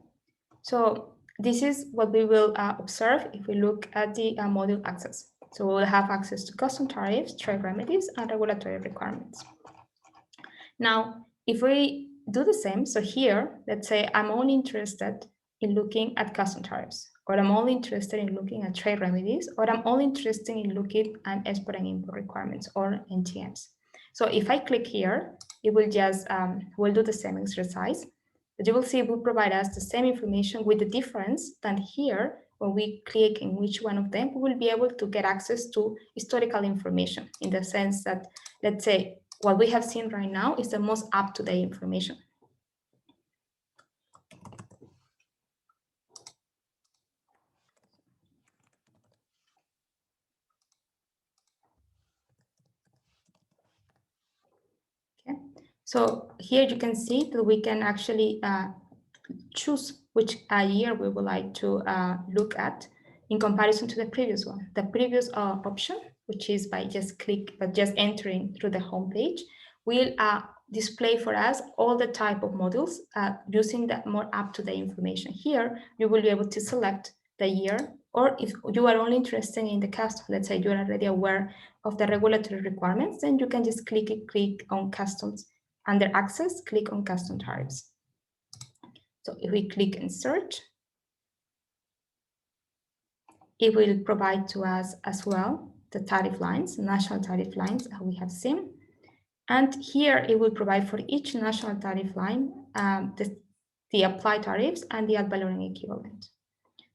so this is what we will observe if we look at the module access. So we will have access to custom tariffs, trade remedies, and regulatory requirements. Now, if we do the same, so here, let's say I'm only interested in looking at custom tariffs, or I'm only interested in looking at trade remedies, or I'm only interested in looking at export and import requirements, or NTMs. So if I click here, it will just, we'll do the same exercise. But you will see it will provide us the same information with the difference that here, when we click in which one of them, we will be able to get access to historical information in the sense that, let's say, what we have seen right now is the most up-to-date information. Okay, so here you can see that we can actually choose which year we would like to look at in comparison to the previous one. The previous option, which is by just entering through the home page, will display for us all the type of modules using the more up-to-date information. Here, you will be able to select the year, or if you are only interested in the custom, let's say you're already aware of the regulatory requirements, then you can just click on customs. Under access, click on custom tariffs. So if we click and search, it will provide to us as well the tariff lines, national tariff lines that we have seen. And here it will provide for each national tariff line the applied tariffs and the ad valorem equivalent.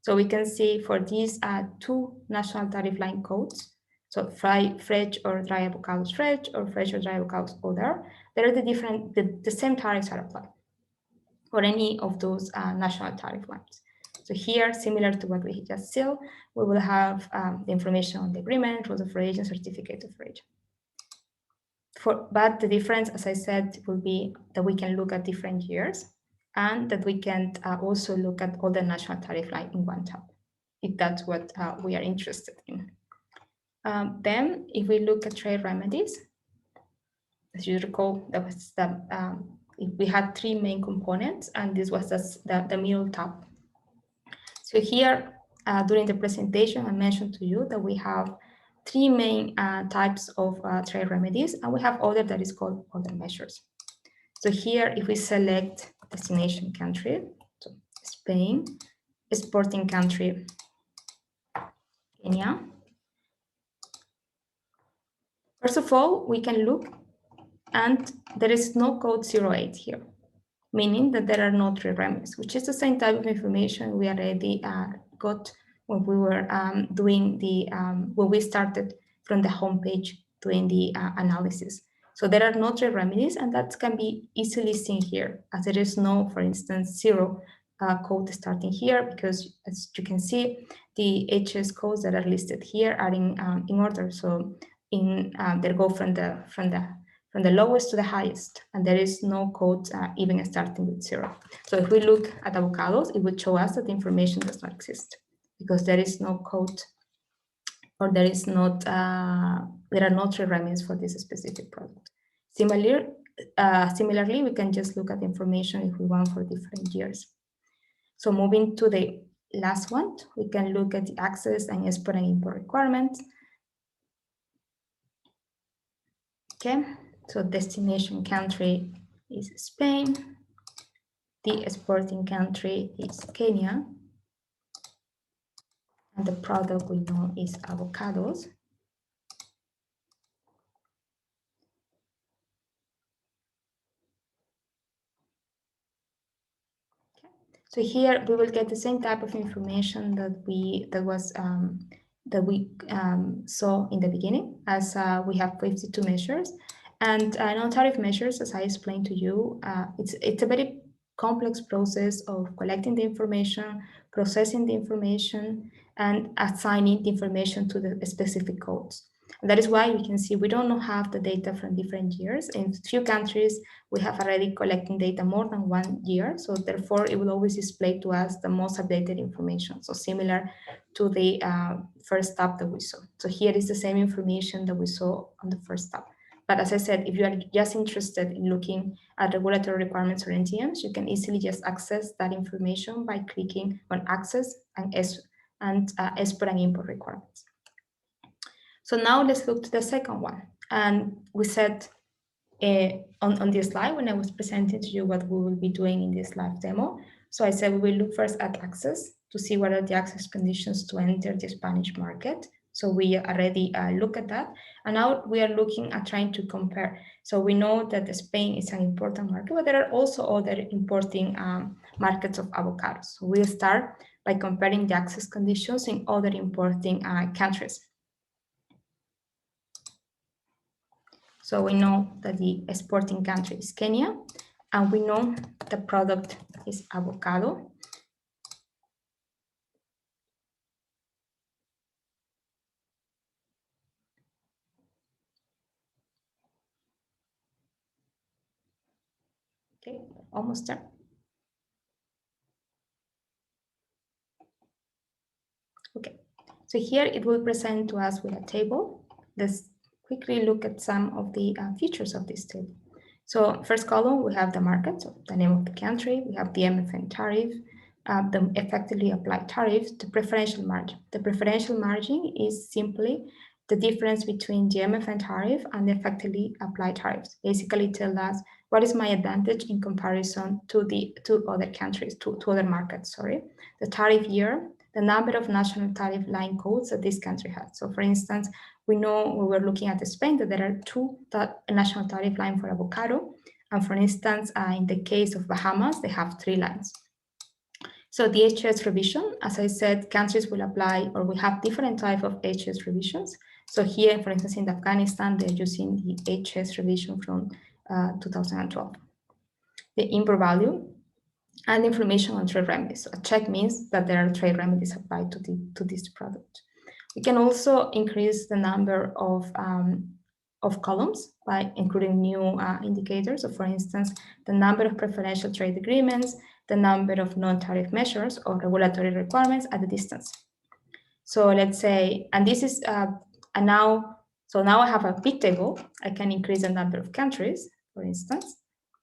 So we can see for these 2 national tariff line codes, so fresh or dry avocados fresh or fresh or dry avocados other, there are the same tariffs are applied for any of those national tariff lines. So here, similar to what we just saw, we will have the information on the agreement, rules of origin, certificate of origin. But the difference, as I said, will be that we can look at different years and that we can also look at all the national tariff line in one tab, if that's what we are interested in. Then, if we look at trade remedies, as you recall, that was we had 3 main components, and this was the middle tab. So here, during the presentation, I mentioned to you that we have 3 main types of trade remedies, and we have other that is called other measures. So here, if we select destination country, so Spain, exporting country, Kenya. First of all, we can look, and there is no code 08 here, meaning that there are no trade remedies, which is the same type of information we already got when we were doing when we started from the homepage doing the analysis. So there are no trade remedies, and that can be easily seen here, as there is no, for instance, 0 code starting here, because as you can see, the HS codes that are listed here are in order. So they go from the lowest to the highest, and there is no code even starting with 0. So if we look at avocados, it would show us that the information does not exist because there is no code, or there are no trade remedies for this specific product. Similarly, we can just look at the information if we want for different years. So moving to the last one, we can look at the access and export and import requirements. Okay, so destination country is Spain. The exporting country is Kenya. And the product we know is avocados. So here we will get the same type of information that we saw in the beginning, as we have 52 measures, and non-tariff measures, as I explained to you, it's a very complex process of collecting the information, processing the information, and assigning the information to the specific codes. And that is why we can see we don't have the data from different years. In few countries, we have already collecting data more than 1 year. So therefore, it will always display to us the most updated information. So similar to the first tab that we saw. So here is the same information that we saw on the first tab. But as I said, if you are just interested in looking at regulatory requirements or NTMs, you can easily just access that information by clicking on Access and Export and Import Requirements. So now let's look to the second one. And we said on this slide, when I was presenting to you what we will be doing in this live demo. So I said we will look first at access to see what are the access conditions to enter the Spanish market. So we already look at that. And now we are looking at trying to compare. So we know that Spain is an important market, but there are also other importing markets of avocados. So we'll start by comparing the access conditions in other importing countries. So we know that the exporting country is Kenya, and we know the product is avocado. Okay, almost there. Okay, so here it will present to us with a table. Let's quickly look at some of the features of this table. So first column, we have the market, so the name of the country. We have the MFN tariff, the effectively applied tariff, the preferential margin. The preferential margin is simply the difference between the MFN tariff and the effectively applied tariffs. Basically tell us what is my advantage in comparison to the other countries, to other markets, sorry. The tariff year, the number of national tariff line codes that this country has. So for instance, we know when we're looking at Spain that there are 2 national tariff lines for avocado. And for instance, in the case of Bahamas, they have 3 lines. So the HS revision, as I said, countries will apply, or we have different type of HS revisions. So here, for instance, in Afghanistan, they're using the HS revision from 2012. The import value and information on trade remedies. So a check means that there are trade remedies applied to this product. We can also increase the number of columns by including new indicators. So for instance, the number of preferential trade agreements, the number of non-tariff measures or regulatory requirements at the distance. So let's say, and this is, now I have a big table. I can increase the number of countries, for instance.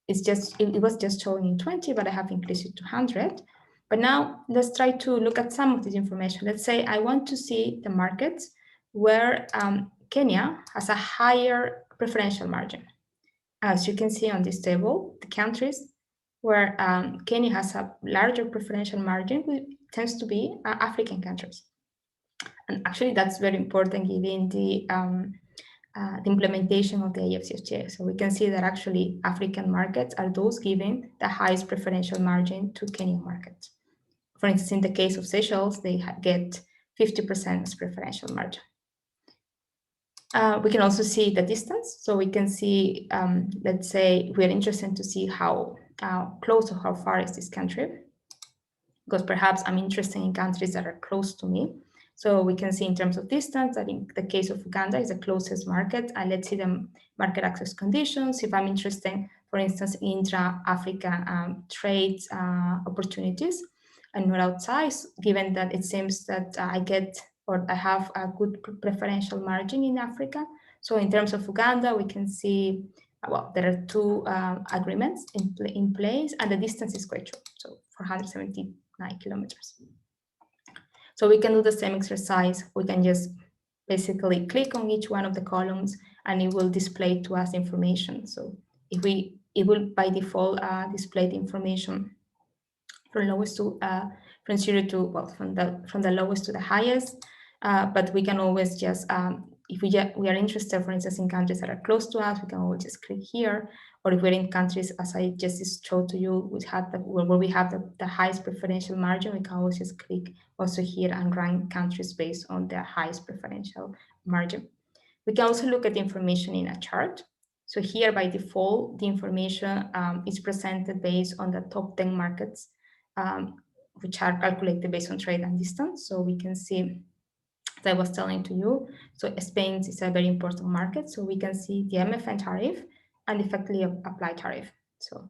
It was just showing in 20, but I have increased it to 100. But now let's try to look at some of this information. Let's say I want to see the markets where Kenya has a higher preferential margin. As you can see on this table, the countries where Kenya has a larger preferential margin tends to be African countries. And actually that's very important given the implementation of the AFCFTA. So we can see that actually African markets are those giving the highest preferential margin to Kenyan markets. For instance, in the case of Seychelles, they get 50% as preferential margin. We can also see the distance. So we can see, let's say, we're interested to see how close or how far is this country, because perhaps I'm interested in countries that are close to me. So we can see in terms of distance that in the case of Uganda is the closest market. And let's see the market access conditions. If I'm interested, for instance, in intra-Africa trade opportunities and not outside, given that it seems that I have a good preferential margin in Africa. So in terms of Uganda, we can see, well, there are 2 agreements in place and the distance is quite short, so 479 kilometers. So we can do the same exercise. We can just basically click on each one of the columns and it will display to us information. So it will by default display the information from lowest to from zero to, well, from the lowest to the highest. But we can always just if we are interested, for instance, in countries that are close to us, we can always just click here. Or if we're in countries, as I just showed to you, where we have the highest preferential margin, we can always just click also here and rank countries based on their highest preferential margin. We can also look at the information in a chart. So here, by default, the information is presented based on the top 10 markets, which are calculated based on trade and distance. So we can see, as I was telling to you, so Spain is a very important market. So we can see the MFN tariff and effectively applied tariff. So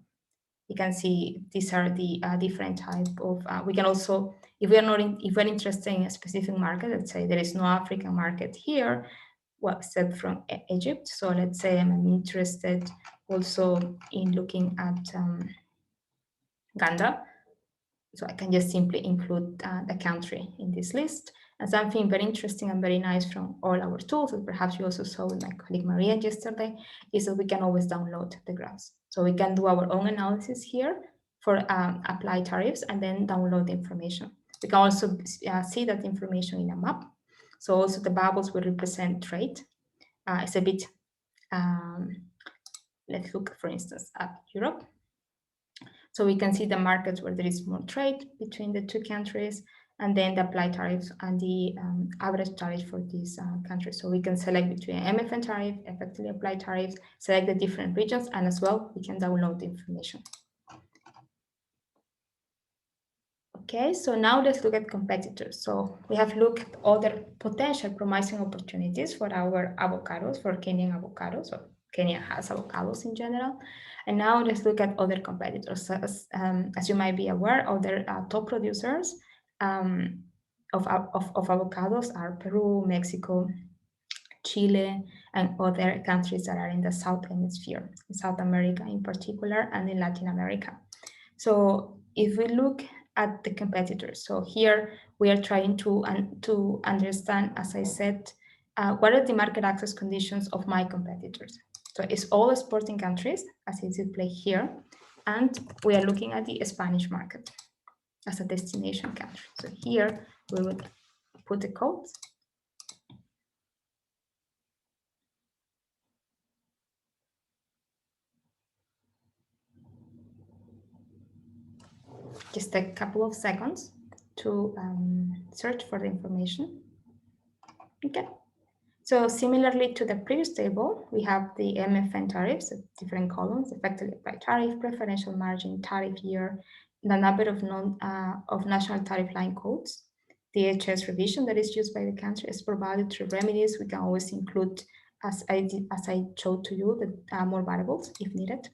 you can see these are the different type of. We can also, if we're interested in a specific market, let's say there is no African market here, well, except from Egypt. So let's say I'm interested also in looking at Uganda. So I can just simply include the country in this list. And something very interesting and very nice from all our tools, that perhaps you also saw with my colleague Maria yesterday, is that we can always download the graphs. So we can do our own analysis here for apply tariffs and then download the information. We can also see that information in a map. So also the bubbles will represent trade. It's a bit, let's look, for instance, at Europe. So we can see the markets where there is more trade between the two countries, and then the applied tariffs and the average tariff for these countries. So we can select between MFN tariff, effectively applied tariffs, select the different regions, and as well, we can download the information. Okay, so now let's look at competitors. So we have looked at other potential promising opportunities for our avocados, for Kenyan avocados. So Kenya has avocados in general. And now let's look at other competitors. As you might be aware, other top producers of avocados are Peru, Mexico, Chile, and other countries that are in the South Hemisphere, in South America in particular, and in Latin America. So if we look at the competitors, so here we are trying to understand, as I said, what are the market access conditions of my competitors. So it's all exporting countries, as is displayed here, and we are looking at the Spanish market as a destination country. So here we would put the code. Just a couple of seconds to search for the information. Okay. So similarly to the previous table, we have the MFN tariffs, different columns, effectively applied tariff, preferential margin, tariff year, the number of national tariff line codes, the HS revision that is used by the country is provided through remedies. We can always include, as I showed to you, the more variables if needed.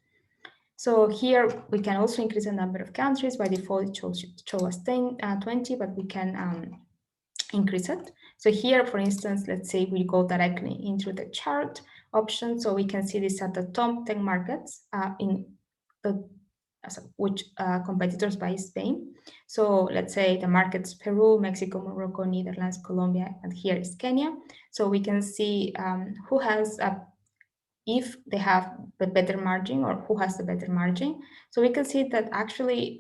So here we can also increase the number of countries. By default, it shows us 20, but we can increase it. So here, for instance, let's say we go directly into the chart option. So we can see this at the top 10 markets in the which competitors by Spain. So let's say the markets Peru, Mexico, Morocco, Netherlands, Colombia, and here is Kenya. So we can see who has if they have the better margin or who has the better margin. So we can see that actually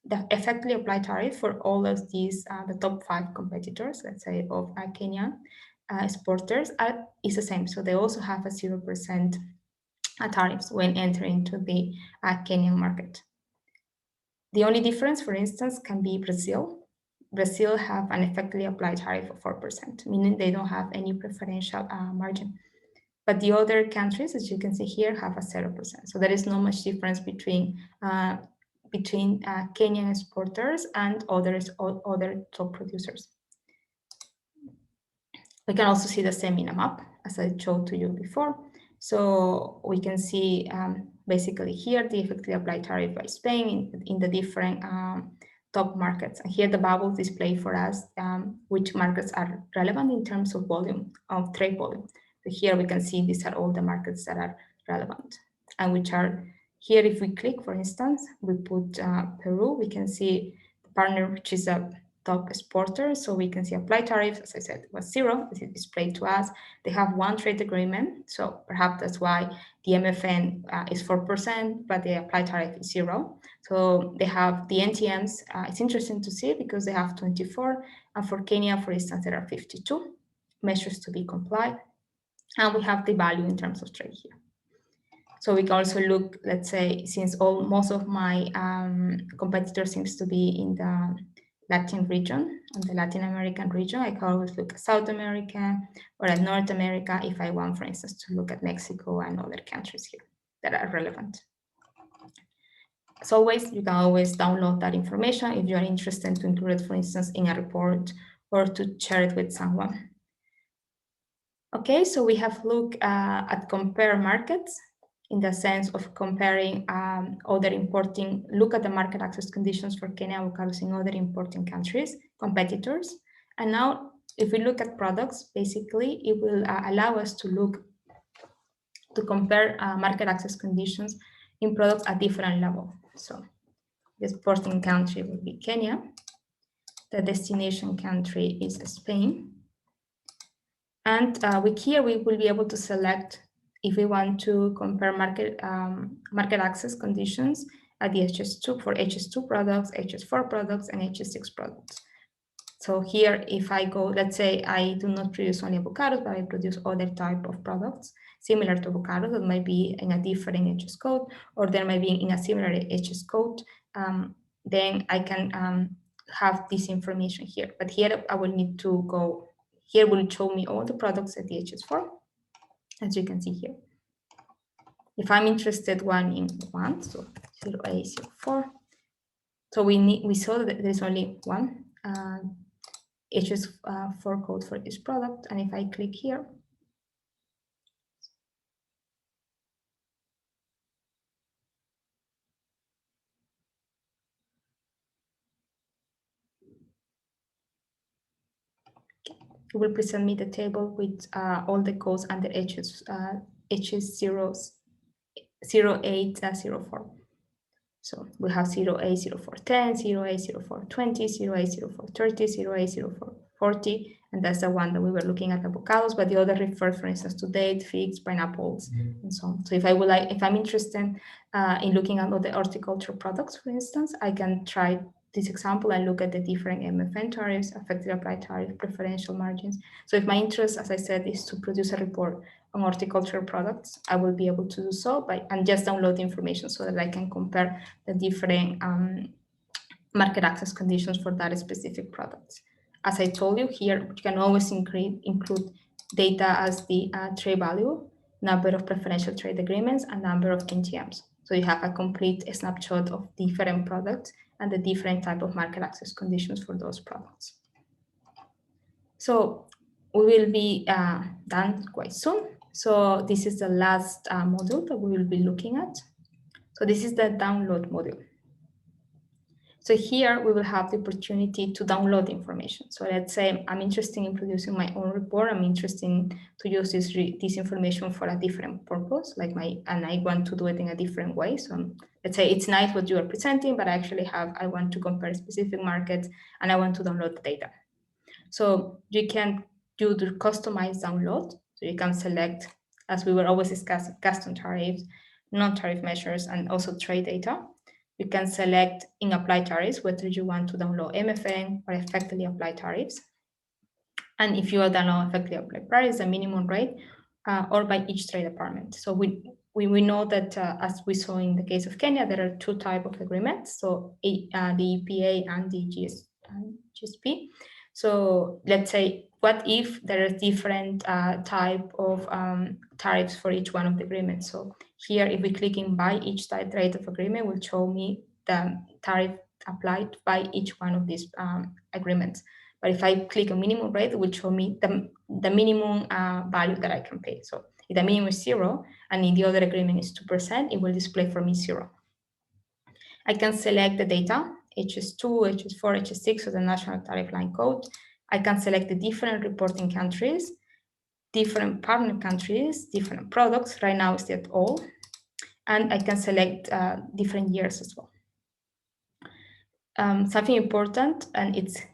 the effectively applied tariff for all of these, the top 5 competitors, let's say, of Kenyan exporters is the same. So they also have a 0% tariffs when entering into the Kenyan market. The only difference, for instance, can be Brazil. Brazil have an effectively applied tariff of 4%, meaning they don't have any preferential margin. But the other countries, as you can see here, have a 0%. So there is not much difference between Kenyan exporters and other top producers. We can also see the same in a map, as I showed to you before. So we can see basically here the effectively applied tariff by Spain in the different top markets. And here the bubbles display for us which markets are relevant in terms of volume, of trade volume. So here we can see these are all the markets that are relevant and which are here. If we click, for instance, we put Peru, we can see the partner, which is top exporter. So we can see apply tariffs, as I said, was 0, as it displayed to us. They have one trade agreement, so perhaps that's why the MFN is 4%, but the apply tariff is 0. So they have the NTMs. It's interesting to see because they have 24, and for Kenya, for instance, there are 52 measures to be complied, and we have the value in terms of trade here. So we can also look, let's say, since most of my competitors seems to be in the Latin region, in the Latin American region, I can always look at South America or at North America if I want, for instance, to look at Mexico and other countries here that are relevant. As always, you can always download that information if you are interested to include it, for instance, in a report or to share it with someone. Okay, so we have looked at compare markets in the sense of comparing look at the market access conditions for Kenya avocados in other importing countries, competitors. And now, if we look at products, basically, it will allow us to compare market access conditions in products at different level. So the exporting country will be Kenya. The destination country is Spain. And here we will be able to select if we want to compare market access conditions at the HS2 for HS2 products, HS4 products, and HS6 products. So here, if I go, let's say I do not produce only avocados, but I produce other type of products similar to avocados that might be in a different HS code, or there might be in a similar HS code, then I can have this information here. But here I will need to go. Here will show me all the products at the HS4, as you can see here. If I'm interested in one, so 0A04. So we saw that there's only one HS4 code for this product, and if I click here, it will present me the table with all the codes under HS0804. So we have 0A0410, 0A0420, 0A0430, 0A0440, and that's the one that we were looking at avocados, but the other refers, for instance, to dates, figs, pineapples, and so on. So if I'm interested in looking at other horticulture products, for instance, I can try this example and look at the different MFN tariffs, effective applied tariff, preferential margins. So if my interest, as I said, is to produce a report on horticultural products, I will be able to do so and just download the information so that I can compare the different market access conditions for that specific product. As I told you here, you can always include data as the trade value, number of preferential trade agreements, and number of NTMs. So you have a complete snapshot of different products and the different type of market access conditions for those products. So we will be done quite soon. So this is the last module that we will be looking at. So this is the download module. So here we will have the opportunity to download information. So let's say I'm interested in producing my own report. I'm interested to use this information for a different purpose, and I want to do it in a different way. So let's say it's nice what you are presenting, but I want to compare specific markets and I want to download the data. So you can do the customized download. So you can select, as we were always discussing, custom tariffs, non-tariff measures, and also trade data. You can select in apply tariffs whether you want to download MFN or effectively apply tariffs. And if you are download effectively applied tariffs, the minimum rate or by each trade department. So we know that as we saw in the case of Kenya, there are two types of agreements. So the EPA and the GSP. So let's say, what if there is different type of tariffs for each one of the agreements? So here, if we click in by each type rate of agreement, will show me the tariff applied by each one of these agreements. But if I click on minimum rate, it will show me the minimum value that I can pay. So if the minimum is 0 and in the other agreement is 2%, it will display for me 0. I can select the data, HS2, HS4, HS6, so the national tariff line code. I can select the different reporting countries, different partner countries, different products. Right now it's at all. And I can select different years as well. Something important, and it's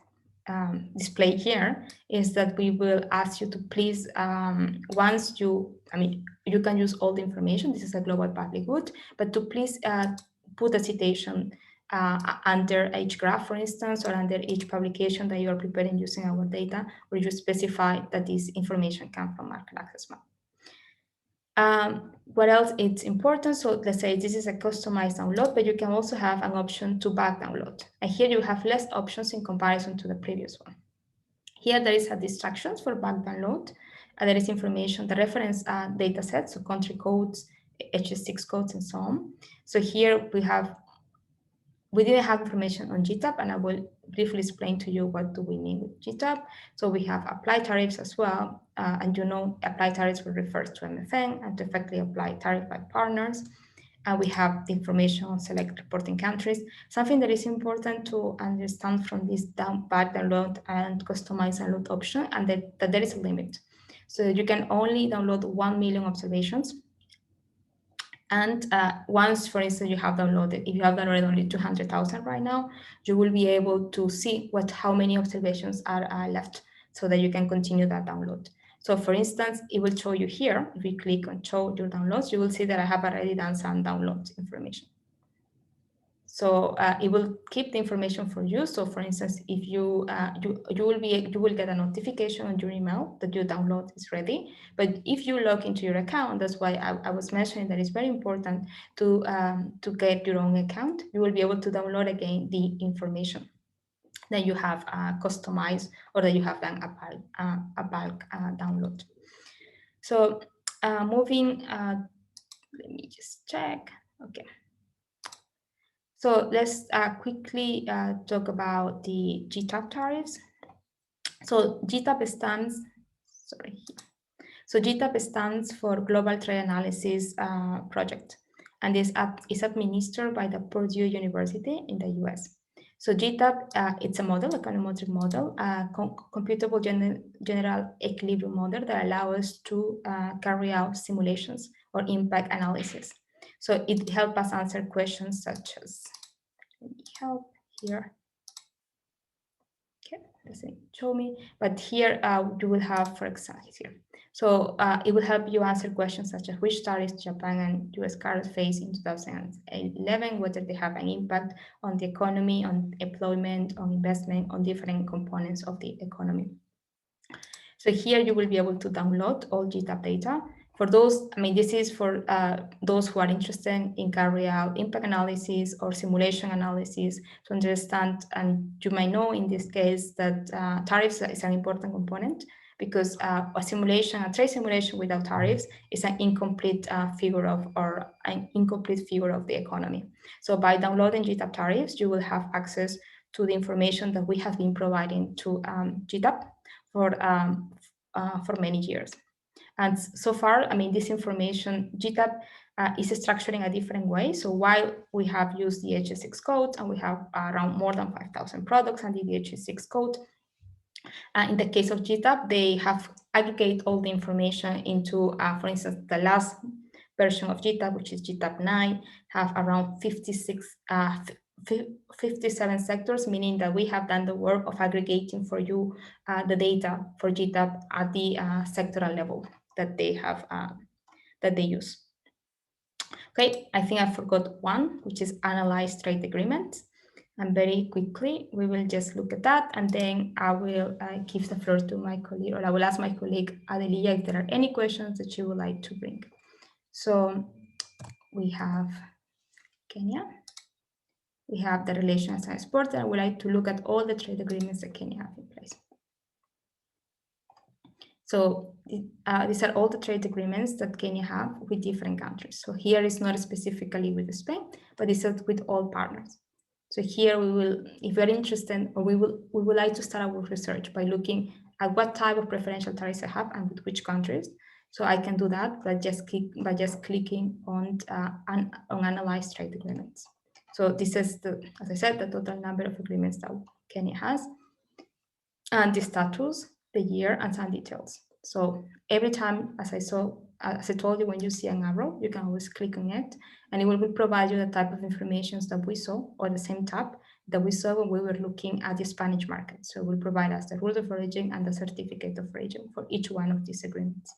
display here is that we will ask you to please, once you can use all the information, this is a global public good, but to please put a citation under each graph, for instance, or under each publication that you are preparing using our data, where you specify that this information comes from market access map. What else is important? So let's say this is a customized download, but you can also have an option to back download. And here you have less options in comparison to the previous one. Here there is a distractions for back download. There is information, the reference data set, so country codes, HS6 codes, and so on. So here we didn't have information on GTAP, and I will briefly explain to you what do we mean with GTAP. So we have applied tariffs as well, and applied tariffs will refer to MFN and to effectively apply tariff by partners. And we have the information on select reporting countries. Something that is important to understand from this back download and customize download option, and that there is a limit. So you can only download 1 million observations. And once, for instance, if you have downloaded only 200,000 right now, you will be able to see how many observations are left so that you can continue that download. So for instance, it will show you here, if you click on show your downloads, you will see that I have already done some download information. So it will keep the information for you. So for instance, if you will get a notification on your email that your download is ready. But if you log into your account, that's why I was mentioning that it's very important to get your own account. You will be able to download again the information that you have customized or that you have done a bulk download. So moving, let me just check. Okay. So let's quickly talk about the GTAP tariffs. So GTAP stands, So GTAP stands for Global Trade Analysis Project, and is administered by the Purdue University in the US. So GTAP, it's a model, a econometric model, a computable general equilibrium model that allows us to carry out simulations or impact analysis. So it helps us answer questions such as, let me help here. Okay, doesn't show me, but here you will have, for example, here. So it will help you answer questions such as which tariffs Japan and US cars faced in 2011, whether they have an impact on the economy, on employment, on investment, on different components of the economy. So here you will be able to download all GTAP data. For those, this is for those who are interested in carry out impact analysis or simulation analysis to understand, and you might know in this case that tariffs is an important component because a trade simulation without tariffs is an incomplete figure of the economy. So by downloading GTAP tariffs, you will have access to the information that we have been providing to GTAP for many years. And so far, this information, GTAP is structured in a different way. So while we have used the HS6 code and we have around more than 5,000 products under the HS6 code, in the case of GTAP, they have aggregate all the information into, for instance, the last version of GTAP, which is GTAP 9, have around 57 sectors, meaning that we have done the work of aggregating for you the data for GTAP at the sectoral level that they have that they use. Okay, I think I forgot one, which is analyze trade agreements. And very quickly, we will just look at that, and then I will give the floor to my colleague, or I will ask my colleague Adeliya if there are any questions that she would like to bring. So we have Kenya. We have the relations and export, and I would like to look at all the trade agreements that Kenya have in place. So these are all the trade agreements that Kenya have with different countries. So here is not specifically with Spain, but it's with all partners. So here we will, if you're interested, or we would like to start our research by looking at what type of preferential tariffs I have and with which countries. So I can do that by just clicking on analyze trade agreements. So this is as I said, the total number of agreements that Kenya has, and the status, the year, and some details. So every time, as I saw as I told you, when you see an arrow, you can always click on it, and it will provide you the type of information that we saw, or the same tab that we saw when we were looking at the Spanish market. So it will provide us the rules of origin and the certificate of origin for each one of these agreements.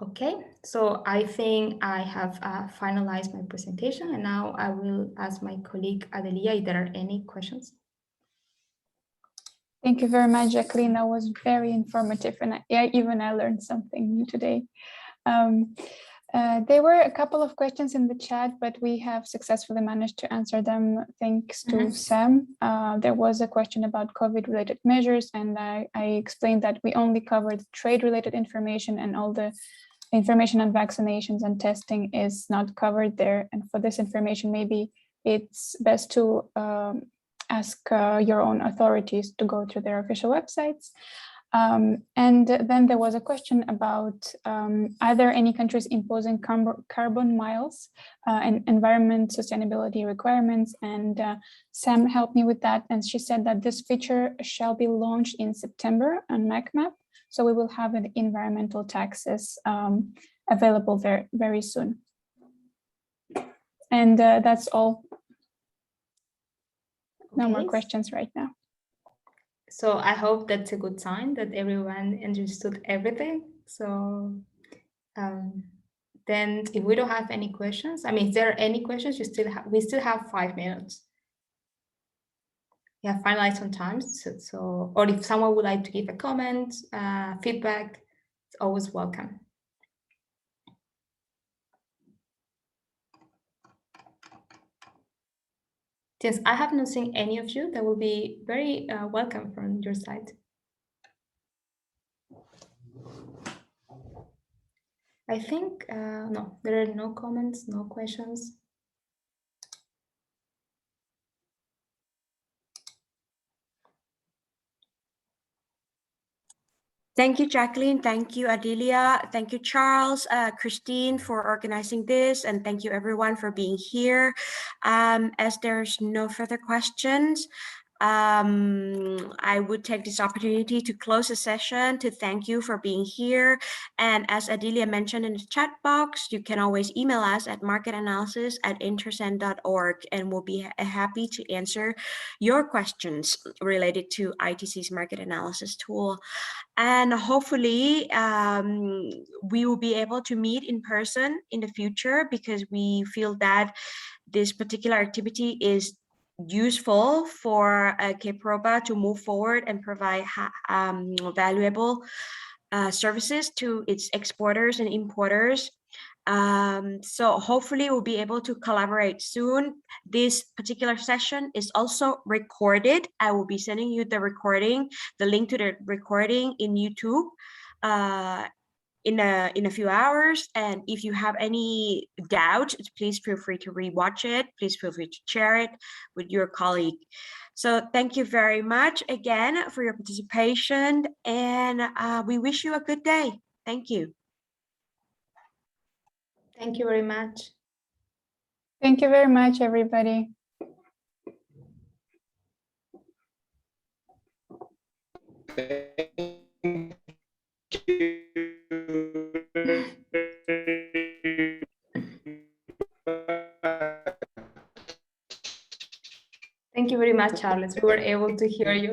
Okay, so I think I have finalized my presentation, and now I will ask my colleague Adeliya if there are any questions. Thank you very much, Jacqueline. That was very informative, and I learned something new today. There were a couple of questions in the chat, but we have successfully managed to answer them thanks to Sam. There was a question about COVID-related measures, and I explained that we only covered trade-related information, and all the information on vaccinations and testing is not covered there. And for this information, maybe it's best to ask your own authorities to go to their official websites. And then there was a question about are there any countries imposing carbon miles and environment sustainability requirements? And Sam helped me with that, and she said that this feature shall be launched in September on MacMap. So we will have an environmental taxes available very, very soon. And that's all. No more questions right now. So I hope that's a good sign that everyone understood everything. So then if we don't have any questions, I mean, if there are any questions, we still have 5 minutes. Yeah, finalize on time. So, or if someone would like to give a comment, feedback, it's always welcome. Since I have not seen any of you, that will be very welcome from your side. I think, no, there are no comments, no questions. Thank you, Jacqueline. Thank you, Adeliya. Thank you, Charles, Christine, for organizing this. And thank you, everyone, for being here. As there's no further questions, I would take this opportunity to close the session, to thank you for being here. And as Adeliya mentioned in the chat box, you can always email us at marketanalysis@intercen.org, and we'll be happy to answer your questions related to ITC's market analysis tool. And hopefully we will be able to meet in person in the future, because we feel that this particular activity is useful for KEPROBA to move forward and provide valuable services to its exporters and importers. So hopefully we'll be able to collaborate soon. This particular session is also recorded. I will be sending you the recording, the link to the recording in YouTube in a few hours. And if you have any doubt, please feel free to rewatch it. Please feel free to share it with your colleague. So thank you very much again for your participation, and we wish you a good day. Thank you. Thank you very much. Thank you very much, everybody. Thank you very much, Charles. We were able to hear you.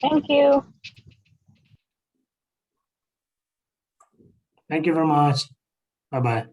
Thank you. Thank you very much. Bye-bye.